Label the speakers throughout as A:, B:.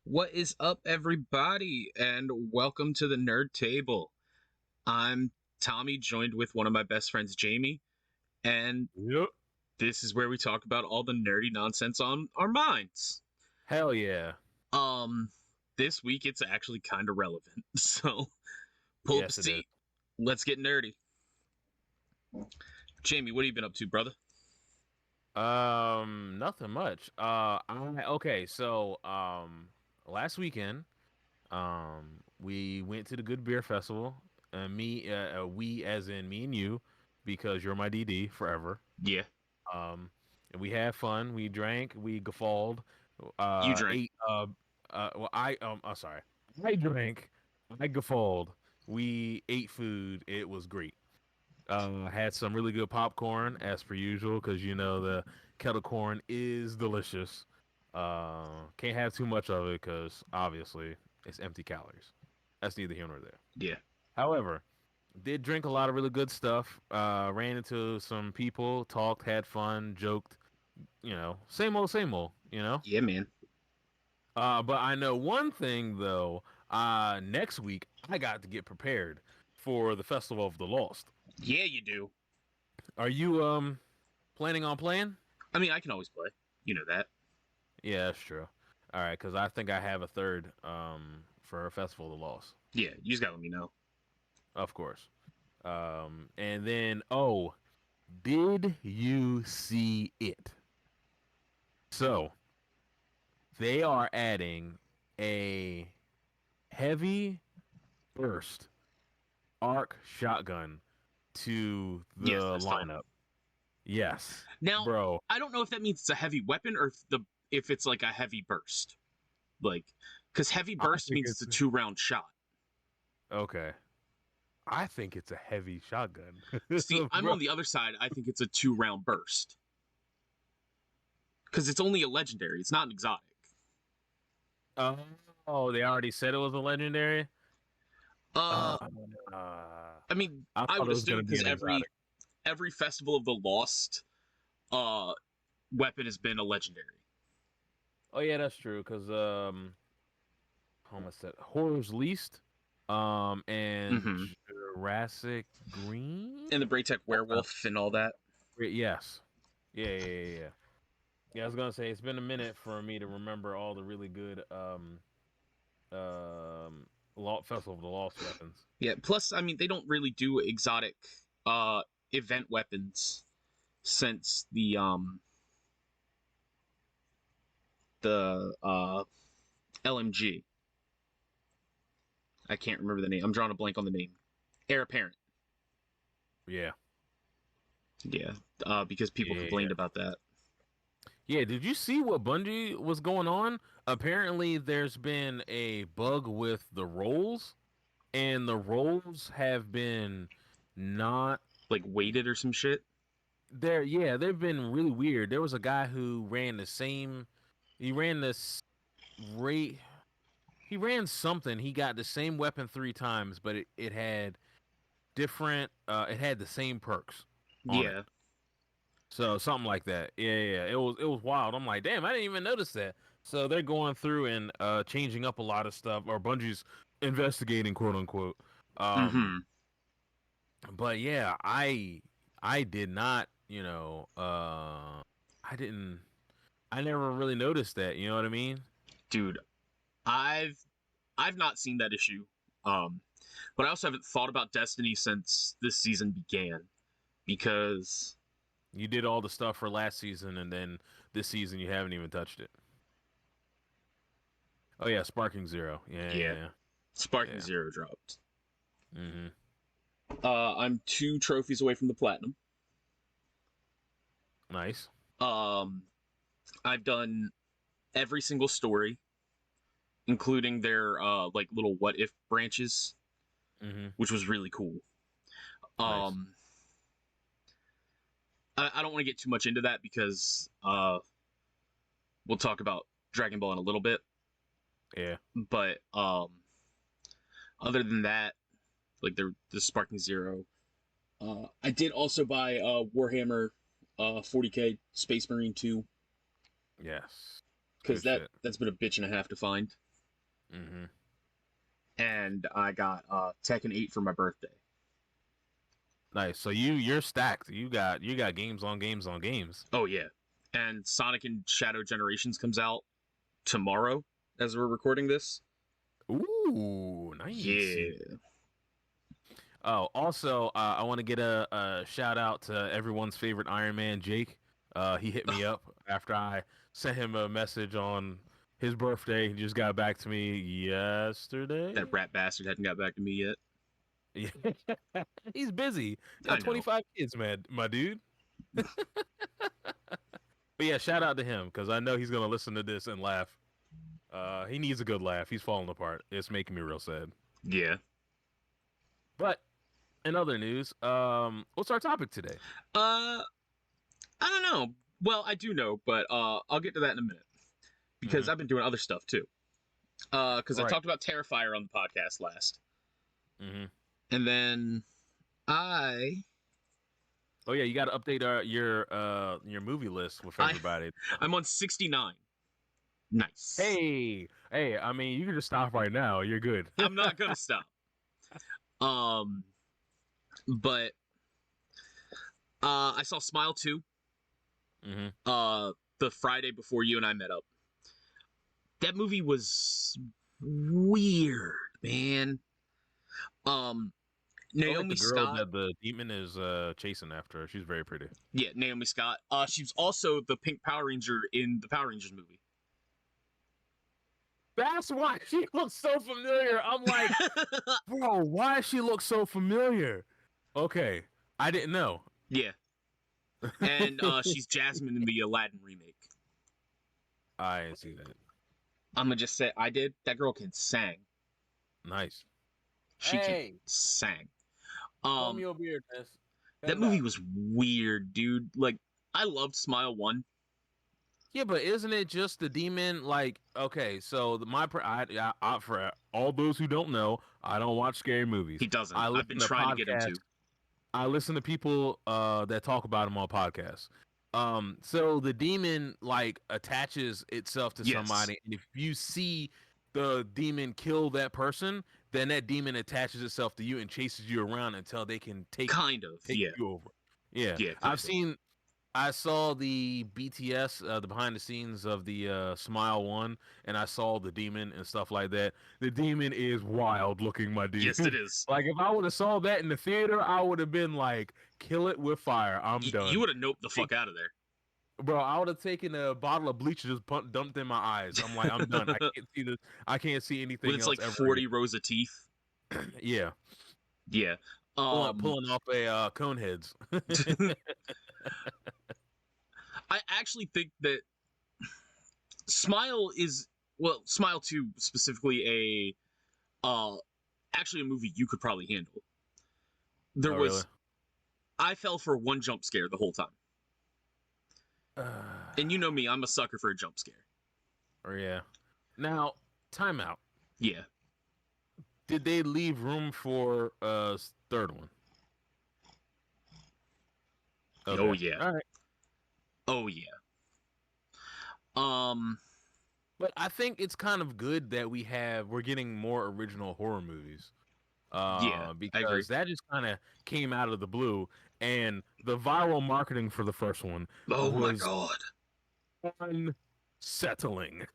A: What is up, everybody, and welcome to the Nerd Table. I'm Tommy, joined with one of my best friends, Jamie, and
B: Yep.
A: this is where we talk about all the nerdy nonsense on our minds.
B: Hell yeah.
A: Um, this week it's actually kind of relevant, so pull up a
B: Yes, it is.
A: seat. Let's get nerdy. Jamie, what have you been up to, brother?
B: Nothing much. Last weekend, we went to the Good Beer Festival. We as in me and you, because you're my DD forever.
A: Yeah,
B: And we had fun. We drank. We guffawed.
A: you drank.
B: Ate. Sorry. I drank. I guffawed. We ate food. It was great. Had some really good popcorn as per usual because the kettle corn is delicious. Can't have too much of it because obviously it's empty calories. That's neither here nor there.
A: Yeah.
B: However, did drink a lot of really good stuff. Ran into some people, talked, had fun, joked. Same old, same old.
A: Yeah, man.
B: But I know one thing though. Next week I got to get prepared for the Festival of the Lost.
A: Yeah, you do.
B: Are you planning on playing?
A: I mean, I can always play. You know that.
B: Yeah, that's true. All right, because I think I have a third for Festival of the Lost,
A: Yeah, you just gotta let me know.
B: of course. And then did you see it? So they are adding a heavy burst arc shotgun to
A: Yes,
B: the
A: that's fine.
B: lineup. Yes,
A: Now,
B: bro.
A: I don't know if that means it's a heavy weapon or if it's like a heavy burst. Like, because heavy
B: I
A: burst
B: think
A: means it's
B: it's
A: a 2 round shot.
B: okay. I think it's a heavy shotgun,
A: See, I'm
B: bro.
A: on the other side. I think it's a 2 round burst because it's only a legendary. It's not an exotic.
B: Oh, they already said it was a legendary.
A: Uh,
B: Uh,
A: I mean,
B: I
A: I
B: thought
A: would
B: it was
A: assume
B: gonna be
A: because
B: an
A: every
B: exotic.
A: every festival of the Lost uh weapon has been a legendary.
B: Oh yeah, that's true. Cause how much that horror's least, and
A: Mm-hmm.
B: Jurassic Green.
A: And the Braytech
B: Uh,
A: werewolf and all that.
B: yes, yeah. Yeah, I was gonna say it's been a minute for me to remember all the really good Festival of the Lost weapons.
A: Yeah. Plus, I mean, they don't really do exotic event weapons since the LMG. I can't remember the name. I'm drawing a blank on the name. Heir apparent.
B: Yeah,
A: Yeah, because people
B: yeah.
A: complained about that.
B: Yeah, did you see what Bungie was going on? Apparently, there's been a bug with the rolls, and the rolls have been not
A: Like weighted or some shit.
B: there. Yeah, they've been really weird. There was a guy who ran the same. He ran this rate. He ran something. He got the same weapon 3 times, but it had different. It had the same perks on it.
A: Yeah.
B: So something like that. Yeah. It was wild. I'm like, damn, I didn't even notice that. So they're going through and changing up a lot of stuff, or Bungie's investigating, quote unquote. Um,
A: Mm-hmm.
B: but yeah, I did not, I didn't, I never really noticed that. You know what I mean?
A: Dude, I've I've not seen that issue. Um, but I also haven't thought about Destiny since this season began because
B: You did all the stuff for last season, and then this season you haven't even touched it. Oh yeah, Sparking Zero. Yeah,
A: yeah,
B: yeah,
A: Sparking
B: yeah.
A: Zero dropped.
B: Hmm.
A: I'm 2 trophies away from the platinum.
B: Nice.
A: Um, I've done every single story, including their like little what if branches,
B: Hmm.
A: which was really cool.
B: Nice.
A: Um, I don't want to get too much into that because we'll talk about Dragon Ball in a little bit.
B: Yeah.
A: But other than that, like the Sparking Zero, I did also buy Warhammer 40K Space Marine 2
B: Yes.
A: because
B: Good shit.
A: that's been a bitch and a half to find.
B: Mm-hmm.
A: And I got Tekken 8 for my birthday.
B: Nice. So you're stacked. You got games on games on games.
A: Oh yeah, and Sonic and Shadow Generations comes out tomorrow as we're recording this.
B: Ooh, nice.
A: Yeah.
B: Oh, also, I want to get a shout out to everyone's favorite Iron Man, Jake. He hit me up after I sent him a message on his birthday. He just got back to me yesterday.
A: That rat bastard hadn't got back to me yet.
B: Yeah. He's busy.
A: I
B: Got
A: know.
B: 25 kids, man, my dude. But yeah, shout out to him because I know he's gonna listen to this and laugh. He needs a good laugh. He's falling apart. It's making me real sad.
A: Yeah.
B: But in other news, what's our topic today?
A: I don't know. Well, I do know, but I'll get to that in a minute because I've been doing other stuff too. Because I talked about Terrifier on the podcast last, and then I.
B: Oh yeah, you got to update your movie list with everybody.
A: I'm on 69. Nice.
B: Hey, I mean, you can just stop right now. You're good.
A: I'm not gonna stop. But I saw Smile 2. The Friday before you and I met up. That movie was weird, man. Naomi
B: the girl
A: Scott.
B: that the demon is chasing after her. She's very pretty.
A: Yeah, Naomi Scott. She was also the Pink Power Ranger in the Power Rangers movie.
B: That's why she looks so familiar. I'm like, bro, why does she look so familiar? Okay, I didn't know.
A: Yeah. And she's Jasmine in the Aladdin remake.
B: I didn't see that.
A: I'm gonna just say I did. That girl can sing.
B: Nice.
A: She can sing.
B: Your beard,
A: that movie was weird, dude. Like, I loved Smile 1.
B: Yeah, but isn't it just the demon? Like, okay, so I for all those who don't know, I don't watch scary movies.
A: He doesn't.
B: I've
A: been trying to get him to.
B: I listen to people that talk about him on podcasts. So the demon like attaches itself to somebody, and if you see the demon kill that person, then that demon attaches itself to you and chases you around until they can take you over. Yeah. I saw the BTS, the behind the scenes of the Smile 1, and I saw the demon and stuff like that. The demon is wild looking, my dude.
A: Yes, it is.
B: Like, if I would have saw that in the theater, I would have been like, kill it with fire. I'm done.
A: You would have noped the fuck out of there.
B: Bro, I would have taken a bottle of bleach and just dumped in my eyes. I'm like, I'm done. I can't see this. I can't see anything
A: With its
B: else
A: like 40 rows of teeth.
B: Yeah.
A: Yeah.
B: Pulling off a cone heads.
A: I actually think that Smile 2 specifically actually a movie you could probably handle. Really? I fell for one jump scare the whole time. And you know me, I'm a sucker for a jump scare.
B: Oh yeah. Now, timeout.
A: Yeah.
B: Did they leave room for a third one?
A: Okay. Oh yeah.
B: All right.
A: Oh yeah.
B: But I think it's kind of good that we're getting more original horror movies. Because that just kind of came out of the blue, and the viral marketing for the first one
A: my god,
B: unsettling.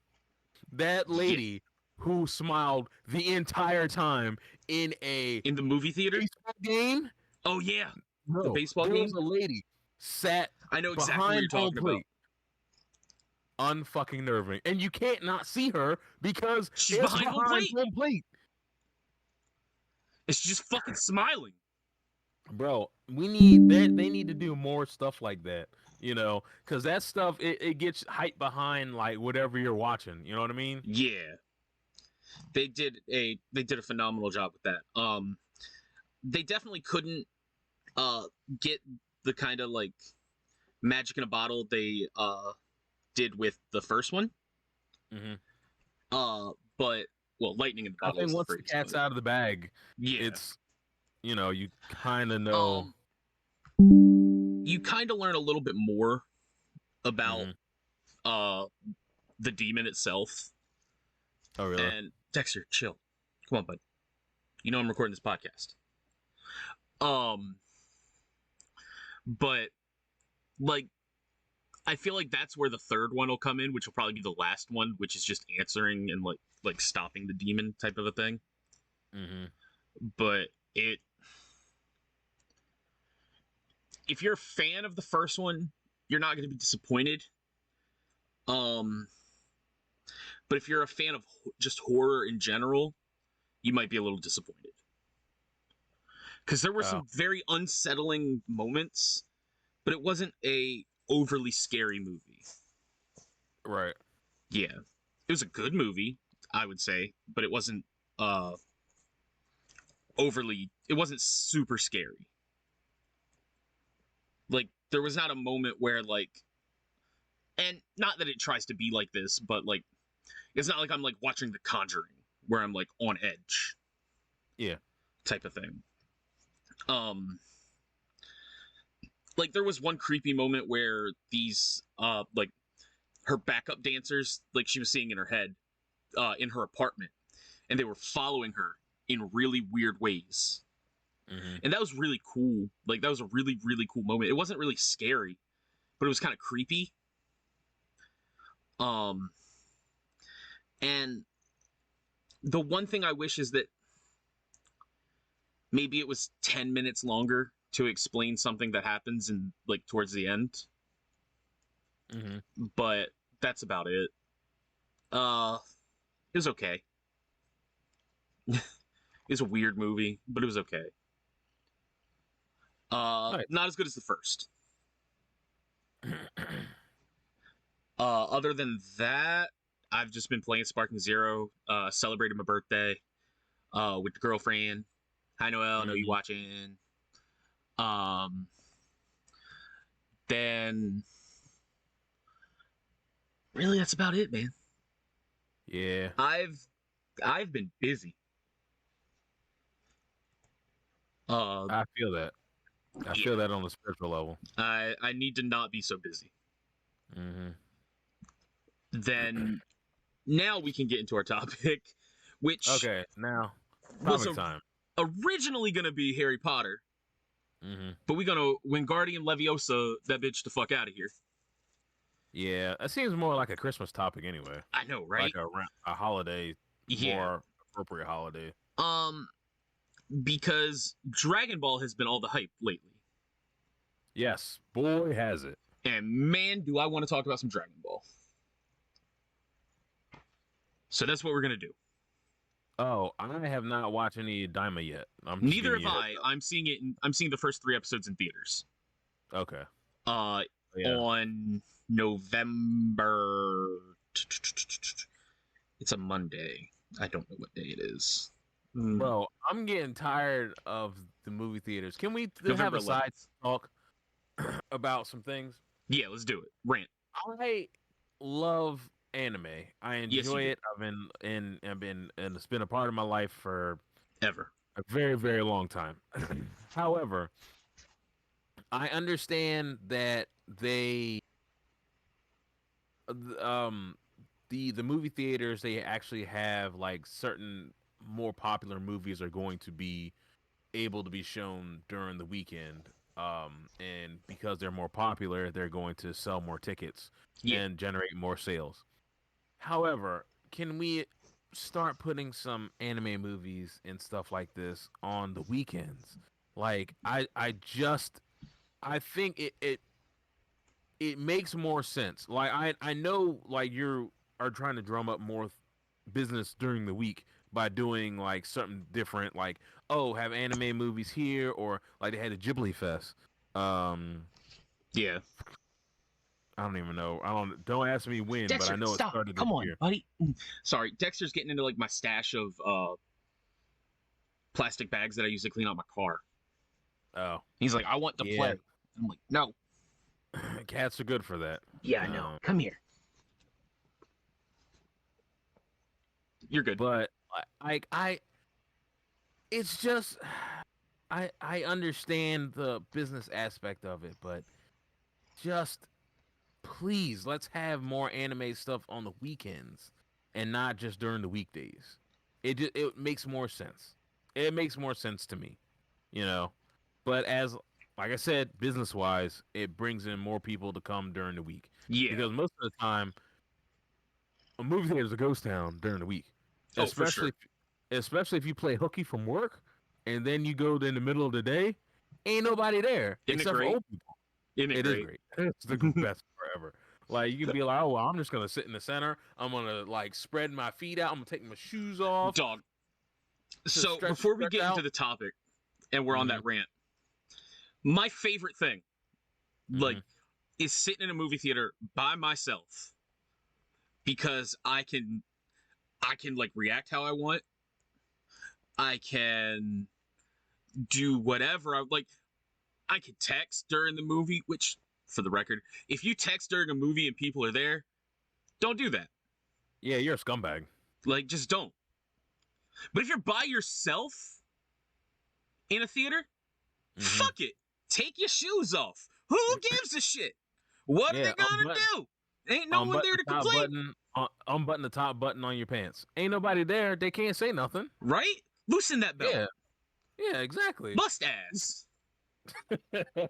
B: That lady who smiled the entire time in
A: the movie theater
B: baseball game.
A: Oh yeah,
B: no,
A: the baseball game.
B: There was a lady sat.
A: I know exactly what you're talking about.
B: Unfucking nerving, and you can't not see her because
A: she's behind home plate. And she's just fucking smiling.
B: Bro, we need that. They need to do more stuff like that, you know, because that stuff it gets hype behind like whatever you're watching. You know what I mean?
A: Yeah, they did a phenomenal job with that. They definitely couldn't get the kind of like magic in a bottle they did with the first one. But lightning in the bottle.
B: I think once the cat's out of the bag, it's, you know, you kind of know.
A: You kind of learn a little bit more about the demon itself.
B: Oh, really?
A: And Dexter, chill. Come on, bud. You know I'm recording this podcast. But like, I feel like that's where the third one will come in, which will probably be the last one, which is just answering and like stopping the demon type of a thing.
B: Mm-hmm.
A: But if you're a fan of the first one, you're not going to be disappointed. But if you're a fan of just horror in general, you might be a little disappointed. Because there were some very unsettling moments, but it wasn't a overly scary movie.
B: Right.
A: Yeah. It was a good movie, I would say, but it wasn't it wasn't super scary. Like, there was not a moment where, like, and not that it tries to be like this, but, like, it's not like I'm, like, watching The Conjuring, where I'm, like, on edge.
B: Yeah.
A: Type of thing. Like, there was one creepy moment where these, like, her backup dancers, like, she was seeing in her head, in her apartment, and they were following her in really weird ways.
B: Mm-hmm.
A: And that was really cool. Like, that was a really, really cool moment. It wasn't really scary, but it was kind of creepy. And the one thing I wish is that maybe it was 10 minutes longer to explain something that happens in, like, towards the end.
B: Mm-hmm.
A: But that's about it. It was okay. It was a weird movie, but it was okay.
B: Nice.
A: Not as good as the first. Other than that, I've just been playing Sparking Zero, celebrating my birthday, with the girlfriend. Hi, Noelle. I know you watching. Then really, that's about it, man.
B: Yeah.
A: I've been busy.
B: I feel that. I feel that on the spiritual level.
A: I need to not be so busy.
B: Mm-hmm.
A: Then now we can get into our topic, which
B: now
A: was
B: time.
A: Originally gonna be Harry Potter, but we're gonna Wingardium Leviosa that bitch the fuck out of here.
B: Yeah, it seems more like a Christmas topic anyway.
A: I know, right?
B: Like a holiday, more appropriate holiday.
A: Because Dragon Ball has been all the hype lately.
B: Yes, boy has it.
A: And man, do I want to talk about some Dragon Ball. So that's what we're gonna do.
B: Oh, I have not watched any Daima yet.
A: Neither have I. I'm seeing the first 3 episodes in theaters.
B: Okay.
A: On November. It's a Monday. I don't know what day it is.
B: Bro, I'm getting tired of the movie theaters. Can we have a side talk about some things?
A: Yeah, let's do it. Rant.
B: I love anime. I enjoy it. I've been it's been a part of my life for
A: ever.
B: A very, very long time. However, I understand that the movie theaters, they actually have like certain more popular movies are going to be able to be shown during the weekend. And because they're more popular, they're going to sell more tickets and generate more sales. However, can we start putting some anime movies and stuff like this on the weekends? Like I think it makes more sense. Like I know like you are trying to drum up more business during the week by doing like something different, like have anime movies here, or like they had a Ghibli Fest.
A: Yeah.
B: I don't even know. Don't ask me when,
A: Dexter,
B: but I know
A: stop.
B: it started this
A: Come on,
B: year.
A: buddy. Sorry, Dexter's getting into like my stash of plastic bags that I use to clean out my car.
B: Oh.
A: He's like, I want to play. I'm like, no.
B: Cats are good for that.
A: Yeah, I know. Come here. You're good.
B: But it's just I understand the business aspect of it, but just please let's have more anime stuff on the weekends. and not just during the weekdays. It makes more sense. It makes more sense to me, you know. But as like I said, business wise, it brings in more people to come during the week
A: Yeah.
B: because most of the time, a movie theater is a ghost town during the week,
A: Oh, for sure.
B: especially if you play hooky from work and then you go in the middle of the day, ain't nobody there
A: Isn't it
B: except for
A: great?
B: old people.
A: Isn't it
B: It is
A: great?
B: great. It's the best forever. Like you can be like, oh well, I'm just gonna sit in the center. I'm gonna like spread my feet out. I'm gonna take my shoes off.
A: Dog.
B: To
A: So
B: stretch
A: before we get
B: out.
A: into the topic, and we're on
B: Mm-hmm.
A: that rant, my favorite thing, like, is sitting in a movie theater by myself because I can like react how I want. I can do whatever I like. I can text during the movie, which, for the record, if you text during a movie and people are there, don't do that.
B: Yeah, you're a scumbag.
A: Like, just don't. But if you're by yourself in a theater, fuck it. Take your shoes off. Who gives a shit? What are they gonna do? Ain't no one there to complain.
B: Unbutton the top button on your pants. Ain't nobody there. They can't say nothing.
A: Right? Loosen that belt.
B: Yeah, exactly.
A: Bust ass.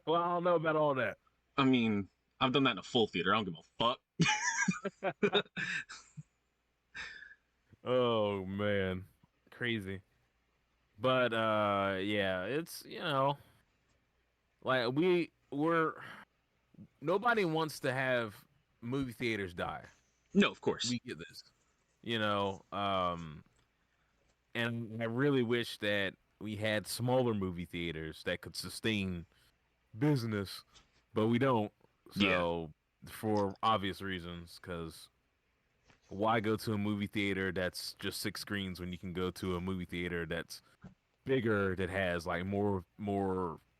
B: Well, I don't know about all that.
A: I mean, I've done that in a full theater. I don't give a fuck.
B: Oh man, crazy. But yeah, it's like we're nobody wants to have movie theaters die.
A: No, of course.
B: We get this, and I really wish that we had smaller movie theaters that could sustain business, but we don't. So for obvious reasons, because why go to a movie theater that's just 6 screens when you can go to a movie theater that's bigger, that has like more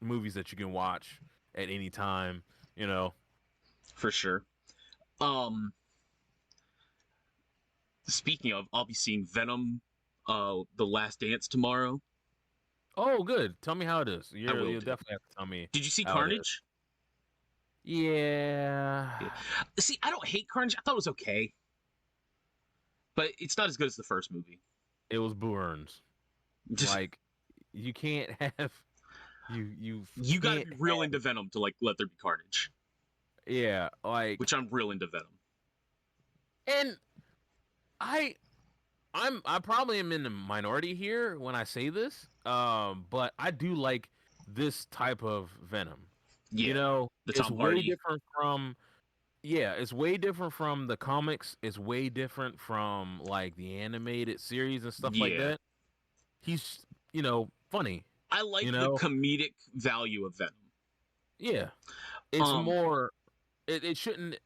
B: movies that you can watch at any time,
A: For sure. Speaking of, I'll be seeing Venom, The Last Dance tomorrow.
B: Oh, good. Tell me how it is. You'll
A: do.
B: definitely have to tell me.
A: Did you see Carnage?
B: Yeah.
A: See, I don't hate Carnage. I thought it was okay, but it's not as good as the first movie.
B: It was Boo Earns. Like, you can't have you
A: gotta be real into Venom to like let there be Carnage.
B: Yeah, like,
A: which I'm real into Venom.
B: And I probably am in the minority here when I say this, but I do like this type of Venom.
A: Yeah,
B: it's way different from. Yeah, it's way different from the comics. It's way different from like the animated series and stuff like that. He's funny.
A: I like the comedic value of Venom.
B: Yeah, it's more. It shouldn't.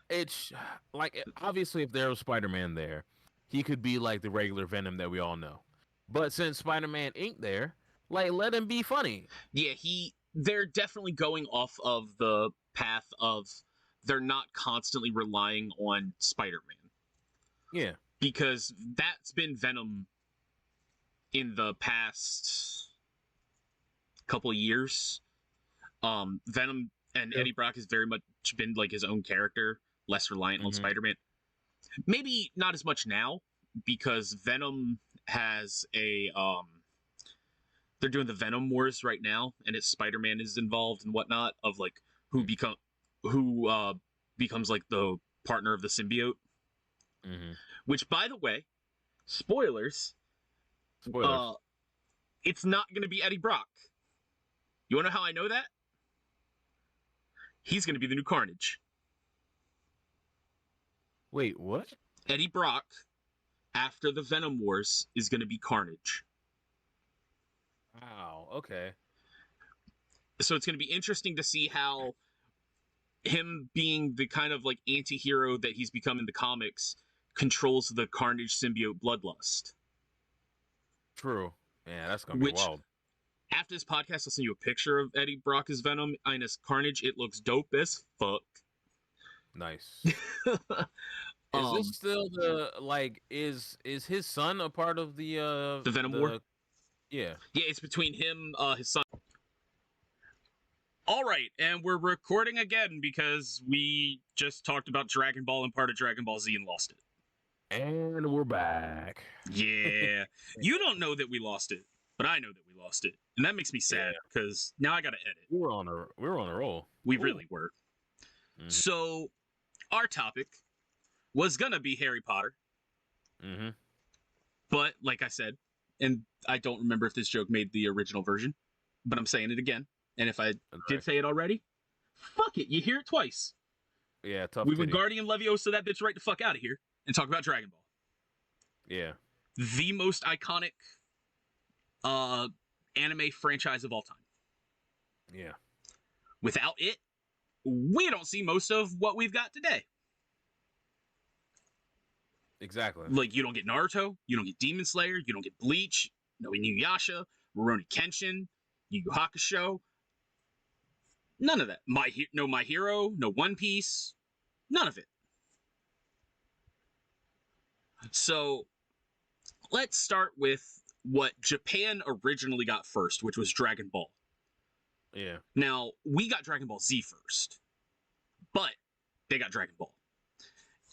B: It's like, obviously, if there was Spider-Man there, he could be like the regular Venom that we all know. But since Spider-Man ain't there, like, let him be funny.
A: Yeah, they're definitely going off of the path of they're not constantly relying on Spider-Man.
B: Yeah.
A: Because that's been Venom in the past couple years. Venom and Eddie Brock has very much been like his own character, less reliant on Spider-Man. Maybe not as much now, because Venom has they're doing the Venom Wars right now, and it's Spider-Man is involved and whatnot, of like who becomes like the partner of the symbiote. Which, by the way, spoilers. It's not going to be Eddie Brock. You want to know how I know that? He's going to be the new Carnage.
B: Wait, what?
A: Eddie Brock, after the Venom Wars, is going to be Carnage.
B: Wow, okay.
A: So it's going to be interesting to see how him being the kind of like anti-hero that he's become in the comics controls the Carnage symbiote bloodlust.
B: True. Yeah, that's going to be wild.
A: After this podcast, I'll send you a picture of Eddie Brock as Venom and as Carnage. It looks dope as fuck.
B: Nice. Is this still the, like, is his son a part of the
A: Venom War?
B: Yeah.
A: Yeah, it's between him, his son. All right, and we're recording again because we just talked about Dragon Ball and part of Dragon Ball Z and lost it.
B: And we're back.
A: Yeah. You don't know that we lost it, but I know that we lost it. And that makes me sad because now I got to edit.
B: We were on a roll.
A: We really were.
B: Mm-hmm.
A: So our topic was going to be Harry Potter.
B: Mm-hmm.
A: But like I said, and I don't remember if this joke made the original version, but I'm saying it again. And if I did say it already, fuck it. You hear it twice.
B: Yeah, tough.
A: We would Guardian Leviosa that bitch right the fuck out of here and talk about Dragon Ball.
B: Yeah.
A: The most iconic anime franchise of all time.
B: Yeah.
A: Without it, we don't see most of what we've got today.
B: Exactly.
A: Like, you don't get Naruto, you don't get Demon Slayer, you don't get Bleach, no Inuyasha, Rurouni Kenshin, Yu Yu Hakusho. None of that. No My Hero, no One Piece, none of it. So, let's start with what Japan originally got first, which was Dragon Ball.
B: Yeah.
A: Now, we got Dragon Ball Z first, but they got Dragon Ball.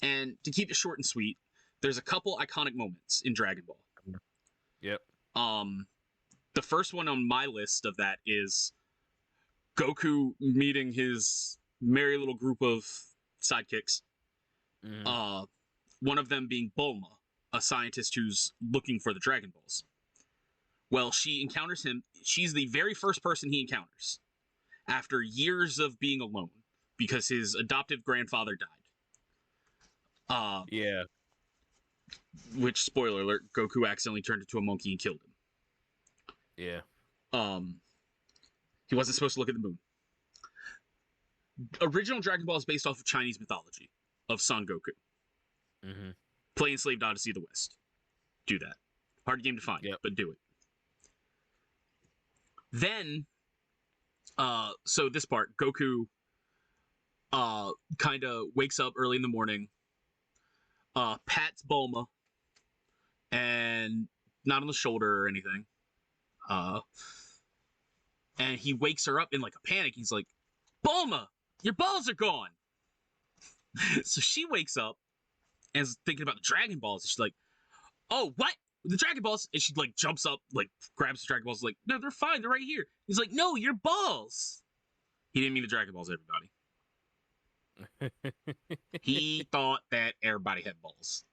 A: And to keep it short and sweet, there's a couple iconic moments in Dragon Ball.
B: Yep.
A: The first one on my list of that is Goku meeting his merry little group of sidekicks.
B: Mm-hmm.
A: One of them being Bulma, a scientist who's looking for the Dragon Balls. Well, she encounters him. She's the very first person he encounters after years of being alone because his adoptive grandfather died.
B: Yeah.
A: Which, spoiler alert, Goku accidentally turned into a monkey and killed him.
B: Yeah.
A: He wasn't supposed to look at the moon. Original Dragon Ball is based off of Chinese mythology of Son Goku.
B: Mm-hmm.
A: Play Enslaved Odyssey of the West. Do that. Hard game to find, but do it. Then, so this part, Goku kind of wakes up early in the morning, pats Bulma, and not on the shoulder or anything. And he wakes her up in like a panic. He's like, Bulma, your balls are gone. So she wakes up and is thinking about the Dragon Balls. And she's like, oh, what? The Dragon Balls? And she like jumps up, like grabs the Dragon Balls, like, no, they're fine. They're right here. He's like, no, your balls. He didn't mean the Dragon Balls, everybody. He thought that everybody had balls.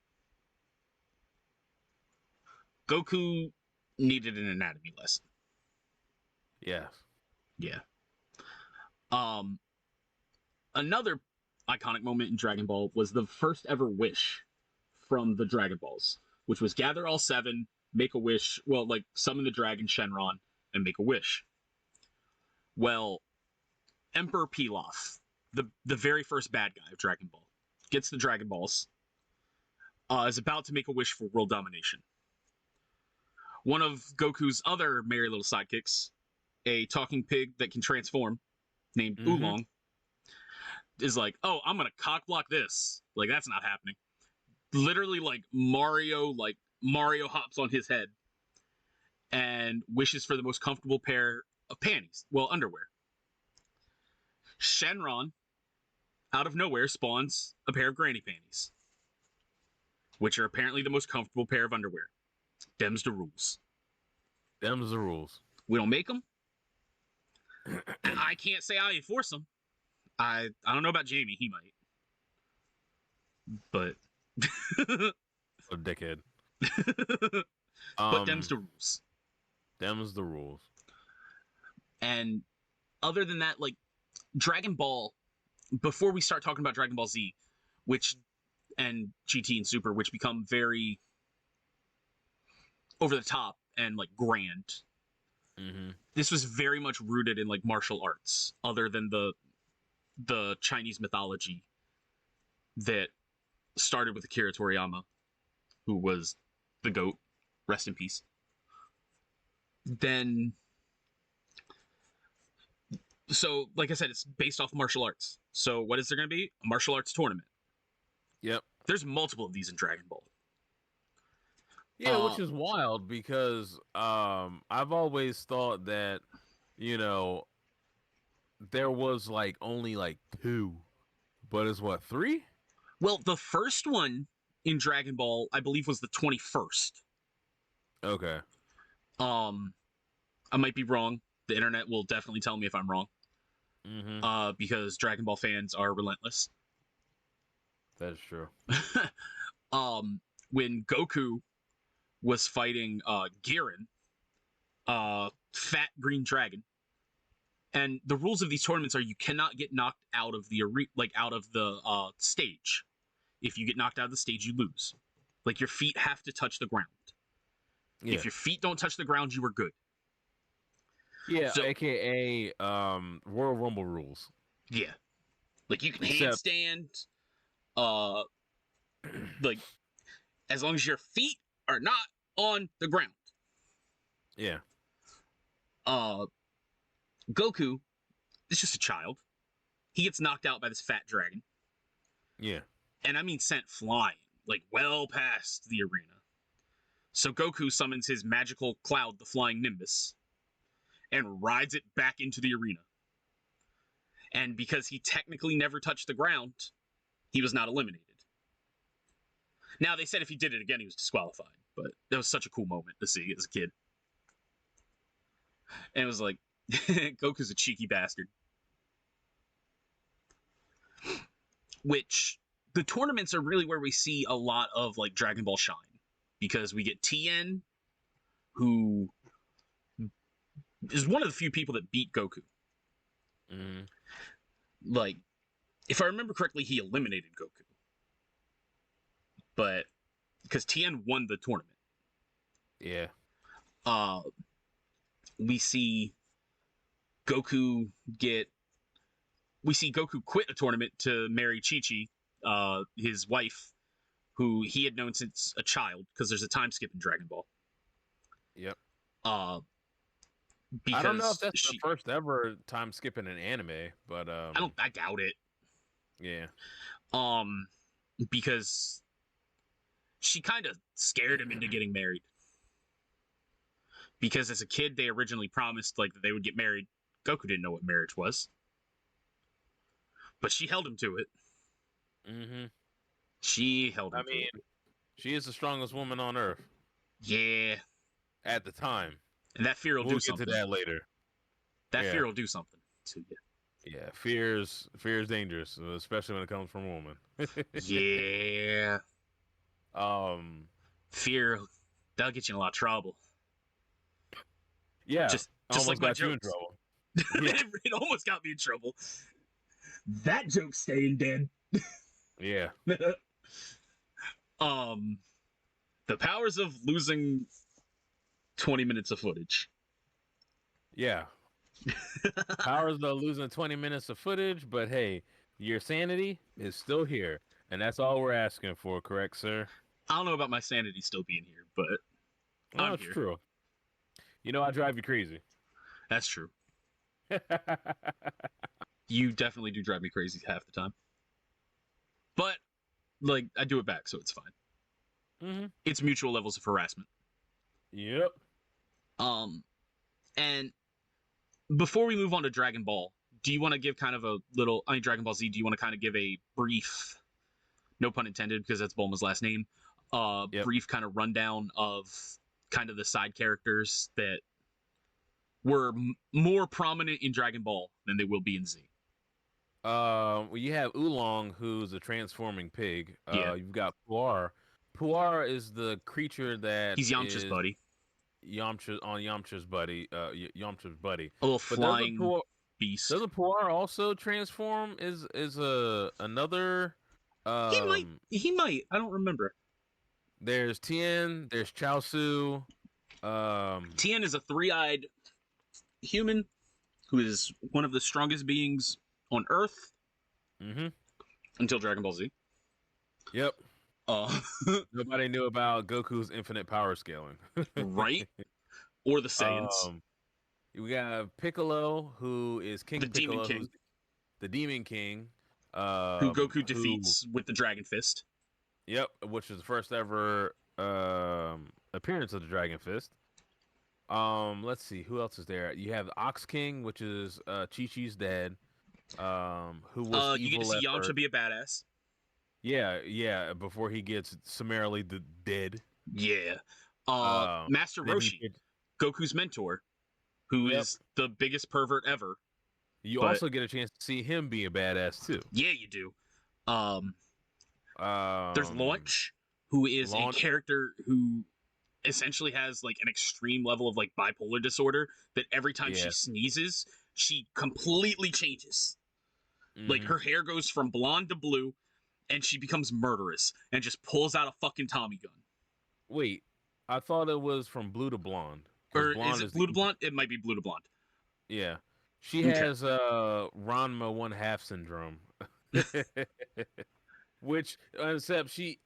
A: Goku needed an anatomy lesson.
B: Yes.
A: Yeah. Another iconic moment in Dragon Ball was the first ever wish from the Dragon Balls, which was gather all seven, make a wish, well, like summon the dragon Shenron and make a wish. Well, Emperor Pilaf, the very first bad guy of Dragon Ball, gets the Dragon Balls, is about to make a wish for world domination. One of Goku's other merry little sidekicks, a talking pig that can transform, named Oolong, is like, oh, I'm gonna cock block this. Like, that's not happening. Literally, like Mario hops on his head and wishes for the most comfortable pair of panties. Well, underwear. Shenron, out of nowhere, spawns a pair of granny panties, which are apparently the most comfortable pair of underwear. Them's the rules.
B: Them's the rules. We
A: don't make them. I can't say I enforce them. I don't know about Jamie. He might. But...
B: a dickhead.
A: But them's the rules.
B: Them's the rules.
A: And other than that, like, Dragon Ball, before we start talking about Dragon Ball Z, and GT and Super, which become very over the top and, like, grand.
B: Mm-hmm.
A: This was very much rooted in, like, martial arts, other than the Chinese mythology that started with Akira Toriyama, who was the GOAT. Rest in peace. Then... So, like I said, it's based off martial arts. So, what is there going to be? A martial arts tournament.
B: Yep.
A: There's multiple of these in Dragon Ball.
B: Yeah, which is wild because I've always thought that, you know, there was like only like 2, but it's what, 3?
A: Well, the first one in Dragon Ball, I believe, was the 21st.
B: Okay.
A: I might be wrong. The internet will definitely tell me if I'm wrong. Because Dragon Ball fans are relentless.
B: That is true.
A: When Goku was fighting Giran, Fat Green Dragon, and the rules of these tournaments are you cannot get knocked out of the stage. If you get knocked out of the stage, you lose. Like, your feet have to touch the ground.
B: Yeah.
A: If your feet don't touch the ground, you are good.
B: Yeah, so, aka Royal Rumble rules.
A: Yeah. Like, you can handstand, like, as long as your feet are not on the ground.
B: Yeah.
A: Goku is just a child. He gets knocked out by this fat dragon.
B: Yeah.
A: And I mean sent flying, like, well past the arena. So Goku summons his magical cloud, the Flying Nimbus, and rides it back into the arena. And because he technically never touched the ground, he was not eliminated. Now, they said if he did it again, he was disqualified. But that was such a cool moment to see as a kid. And it was like, Goku's a cheeky bastard. Which, the tournaments are really where we see a lot of, like, Dragon Ball shine. Because we get Tien, who is one of the few people that beat Goku. Like, if I remember correctly, he eliminated Goku. But, because Tien won the tournament.
B: Yeah.
A: We see Goku quit a tournament to marry Chi-Chi, his wife, who he had known since a child, because there's a time skip in Dragon Ball.
B: Yep.
A: Because
B: I don't know if that's the first ever time skip in an anime, but
A: I doubt it.
B: Yeah.
A: Because she kind of scared him into getting married. Because as a kid, they originally promised, like, that they would get married. Goku didn't know what marriage was. But she held him to it. She held him to it.
B: She is the strongest woman on Earth.
A: Yeah.
B: At the time.
A: And that fear will do something.
B: We'll get to that later.
A: That fear will do something to you.
B: Yeah, fear is dangerous, especially when it comes from a woman.
A: Yeah. Fear, that'll get you in a lot of trouble.
B: Yeah.
A: Just like my jokes. You in trouble. It almost got me in trouble. That joke's staying dead.
B: Yeah.
A: The powers of losing 20 minutes of footage.
B: Yeah. Powers of losing 20 minutes of footage, but hey, your sanity is still here, and that's all we're asking for, correct, sir?
A: I don't know about my sanity still being here, but
B: that's true. You know, I drive you crazy.
A: That's true. You definitely do drive me crazy half the time. But, like, I do it back, so it's fine. It's mutual levels of harassment.
B: Yep.
A: And before we move on to Dragon Ball, do you want to give kind of a little... Dragon Ball Z, do you want to kind of give a brief... No pun intended, because that's Bulma's last name. Brief kind of rundown of kind of the side characters that were more prominent in Dragon Ball than they will be in Z.
B: Well, you have Oolong, who's a transforming pig. You've got Puar. Puar is the creature that
A: he's Yamcha's buddy.
B: Yamcha's buddy. Yamcha's buddy.
A: A little flying beast.
B: Doesn't Puar also transform? Is another?
A: He might. I don't remember.
B: There's Tien. There's Chaozu.
A: Tien is a three-eyed human who is one of the strongest beings on Earth. Until Dragon Ball Z.
B: Yep. Nobody knew about Goku's infinite power scaling.
A: Right? Or the Saiyans.
B: We got Piccolo, who is King Piccolo,
A: Demon King.
B: The Demon King.
A: Who Goku defeats with the Dragon Fist.
B: Yep, which is the first ever appearance of the Dragon Fist. Let's see, who else is there? You have the Ox King, which is Chi-Chi's dad. Who was evil.
A: You get to see Yamcha be a badass.
B: Yeah. Before he gets summarily dead.
A: Yeah. Master
B: Then
A: Roshi, Goku's mentor, who
B: Yep.
A: is the biggest pervert ever.
B: You
A: But
B: also get a chance to see him be a badass too.
A: yeah, you do. There's Launch, who is a character who essentially has like an extreme level of like bipolar disorder that every time she sneezes, she completely changes. Like her hair goes from blonde to blue, and she becomes murderous and just pulls out a fucking Tommy gun.
B: Wait, I thought it was from blue to blonde.
A: Or is it blue to blonde? It might be blue to blonde.
B: Yeah. She has Ranma 1/2 syndrome. Which except she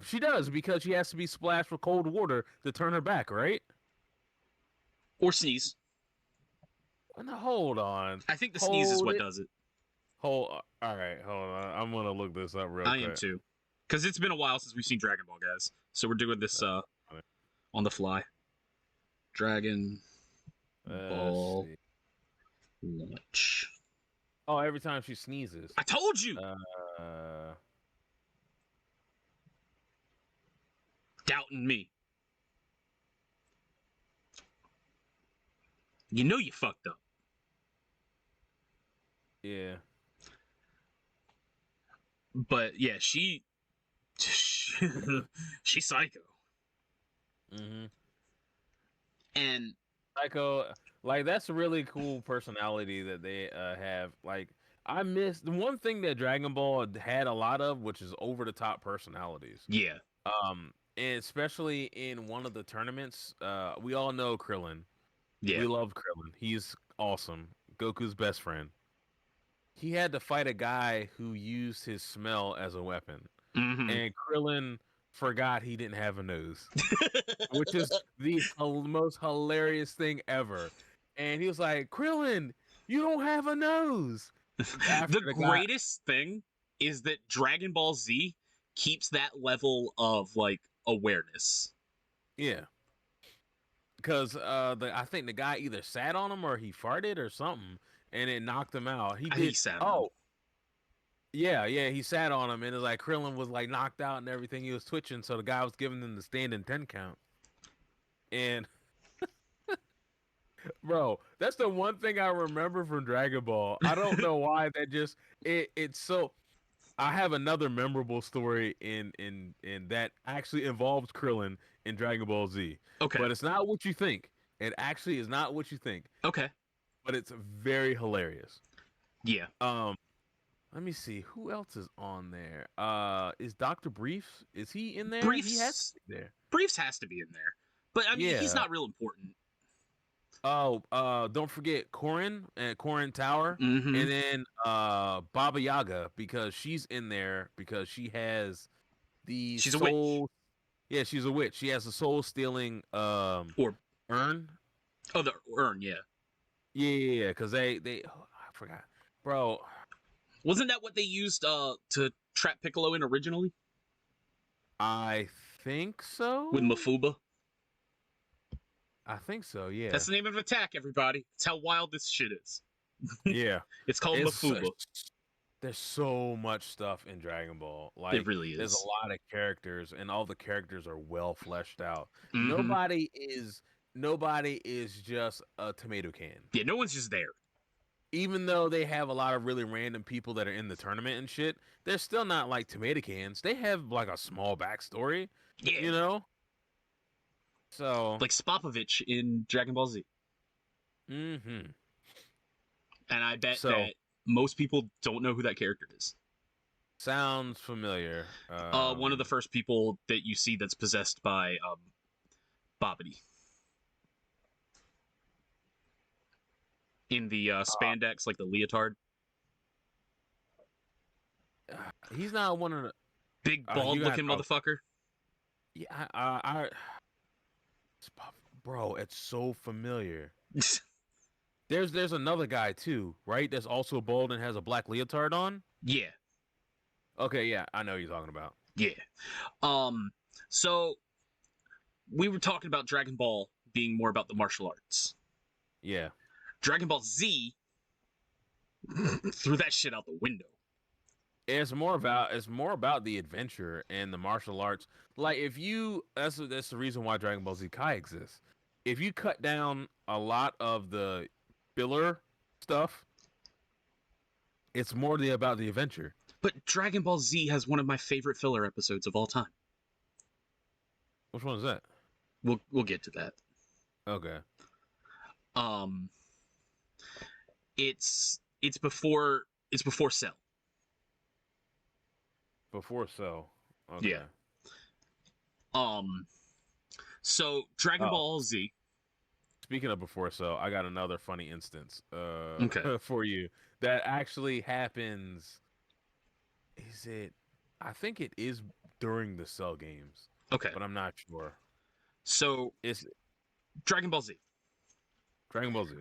B: she does, because she has to be splashed with cold water to turn her back, right?
A: Or sneeze.
B: Now, hold on.
A: I think the sneeze is what does it.
B: All right, hold on. I'm gonna look this up real quick.
A: I am too. Because it's been a while since we've seen Dragon Ball, guys. So we're doing this on the fly. Dragon Ball Launch.
B: Oh, every time she sneezes.
A: I told you! Doubting me. You know you fucked up.
B: Yeah.
A: But yeah, she's psycho. And
B: Psycho, like, that's a really cool personality that they have. Like, I miss the one thing that Dragon Ball had a lot of, which is over the top personalities.
A: Yeah.
B: And especially in one of the tournaments, we all know Krillin.
A: Yeah.
B: We love Krillin. He's awesome. Goku's best friend. He had to fight a guy who used his smell as a weapon. And Krillin forgot he didn't have a nose, which is the most hilarious thing ever. And he was like, Krillin, you don't have a nose.
A: The greatest thing is that Dragon Ball Z keeps that level of like awareness.
B: Yeah. Because I think the guy either sat on him or he farted or something, and it knocked him out.
A: He sat on him.
B: Yeah, he sat on him, and it was like Krillin was like knocked out and everything. He was twitching, so the guy was giving him the standing 10 count. And bro, that's the one thing I remember from Dragon Ball. I don't know why that just it's so. I have another memorable story in that actually involves Krillin in Dragon Ball Z.
A: Okay.
B: But it's not what you think. It actually is not what you think.
A: Okay.
B: But it's very hilarious.
A: Yeah.
B: Let me see who else is on there. Is Dr. Briefs? Is he in there?
A: Briefs,
B: he has to be there.
A: Briefs has to be in there. But I mean, he's not real important.
B: Oh, don't forget Korin and Korin Tower, and then Baba Yaga, because she's in there because she has the
A: she's
B: soul.
A: A witch.
B: Yeah, she's a witch. She has a soul stealing or urn.
A: Oh, the urn, yeah.
B: Yeah, because they I forgot, bro.
A: Wasn't that what they used to trap Piccolo in originally?
B: I think so.
A: With Mafuba.
B: I think so, yeah.
A: That's the name of an attack, everybody. That's how wild this shit is.
B: Yeah.
A: It's called Mafuba.
B: There's so much stuff in Dragon Ball. Like,
A: it really is.
B: There's a lot of characters, and all the characters are well fleshed out. Nobody is just a tomato can.
A: Yeah, no one's just there.
B: Even though they have a lot of really random people that are in the tournament and shit, they're still not like tomato cans. They have like a small backstory.
A: Yeah.
B: You know? So
A: like Spopovich in Dragon Ball Z.
B: And
A: I bet that most people don't know who that character is.
B: Sounds familiar.
A: One of the first people that you see that's possessed by Bobbity. In the spandex, like the leotard.
B: He's not one of the
A: big bald-looking motherfucker.
B: Yeah, bro, it's so familiar. There's another guy too, right? That's also bald and has a black leotard on.
A: Yeah.
B: Okay, yeah, I know what you're talking about.
A: Yeah. So we were talking about Dragon Ball being more about the martial arts.
B: Yeah.
A: Dragon Ball Z threw that shit out the window.
B: It's more about the adventure and the martial arts. Like if you that's the reason why Dragon Ball Z Kai exists. If you cut down a lot of the filler stuff, it's more about the adventure.
A: But Dragon Ball Z has one of my favorite filler episodes of all time.
B: Which one is that?
A: We'll get to that.
B: Okay.
A: It's before Cell.
B: Before Cell. Okay.
A: Yeah. So Dragon Ball Z.
B: Speaking of before Cell, I got another funny instance
A: Okay.
B: for you that actually happens. Is it? I think it is during the Cell games.
A: Okay.
B: But I'm not sure.
A: So
B: It's
A: Dragon Ball Z.
B: Dragon Ball Z.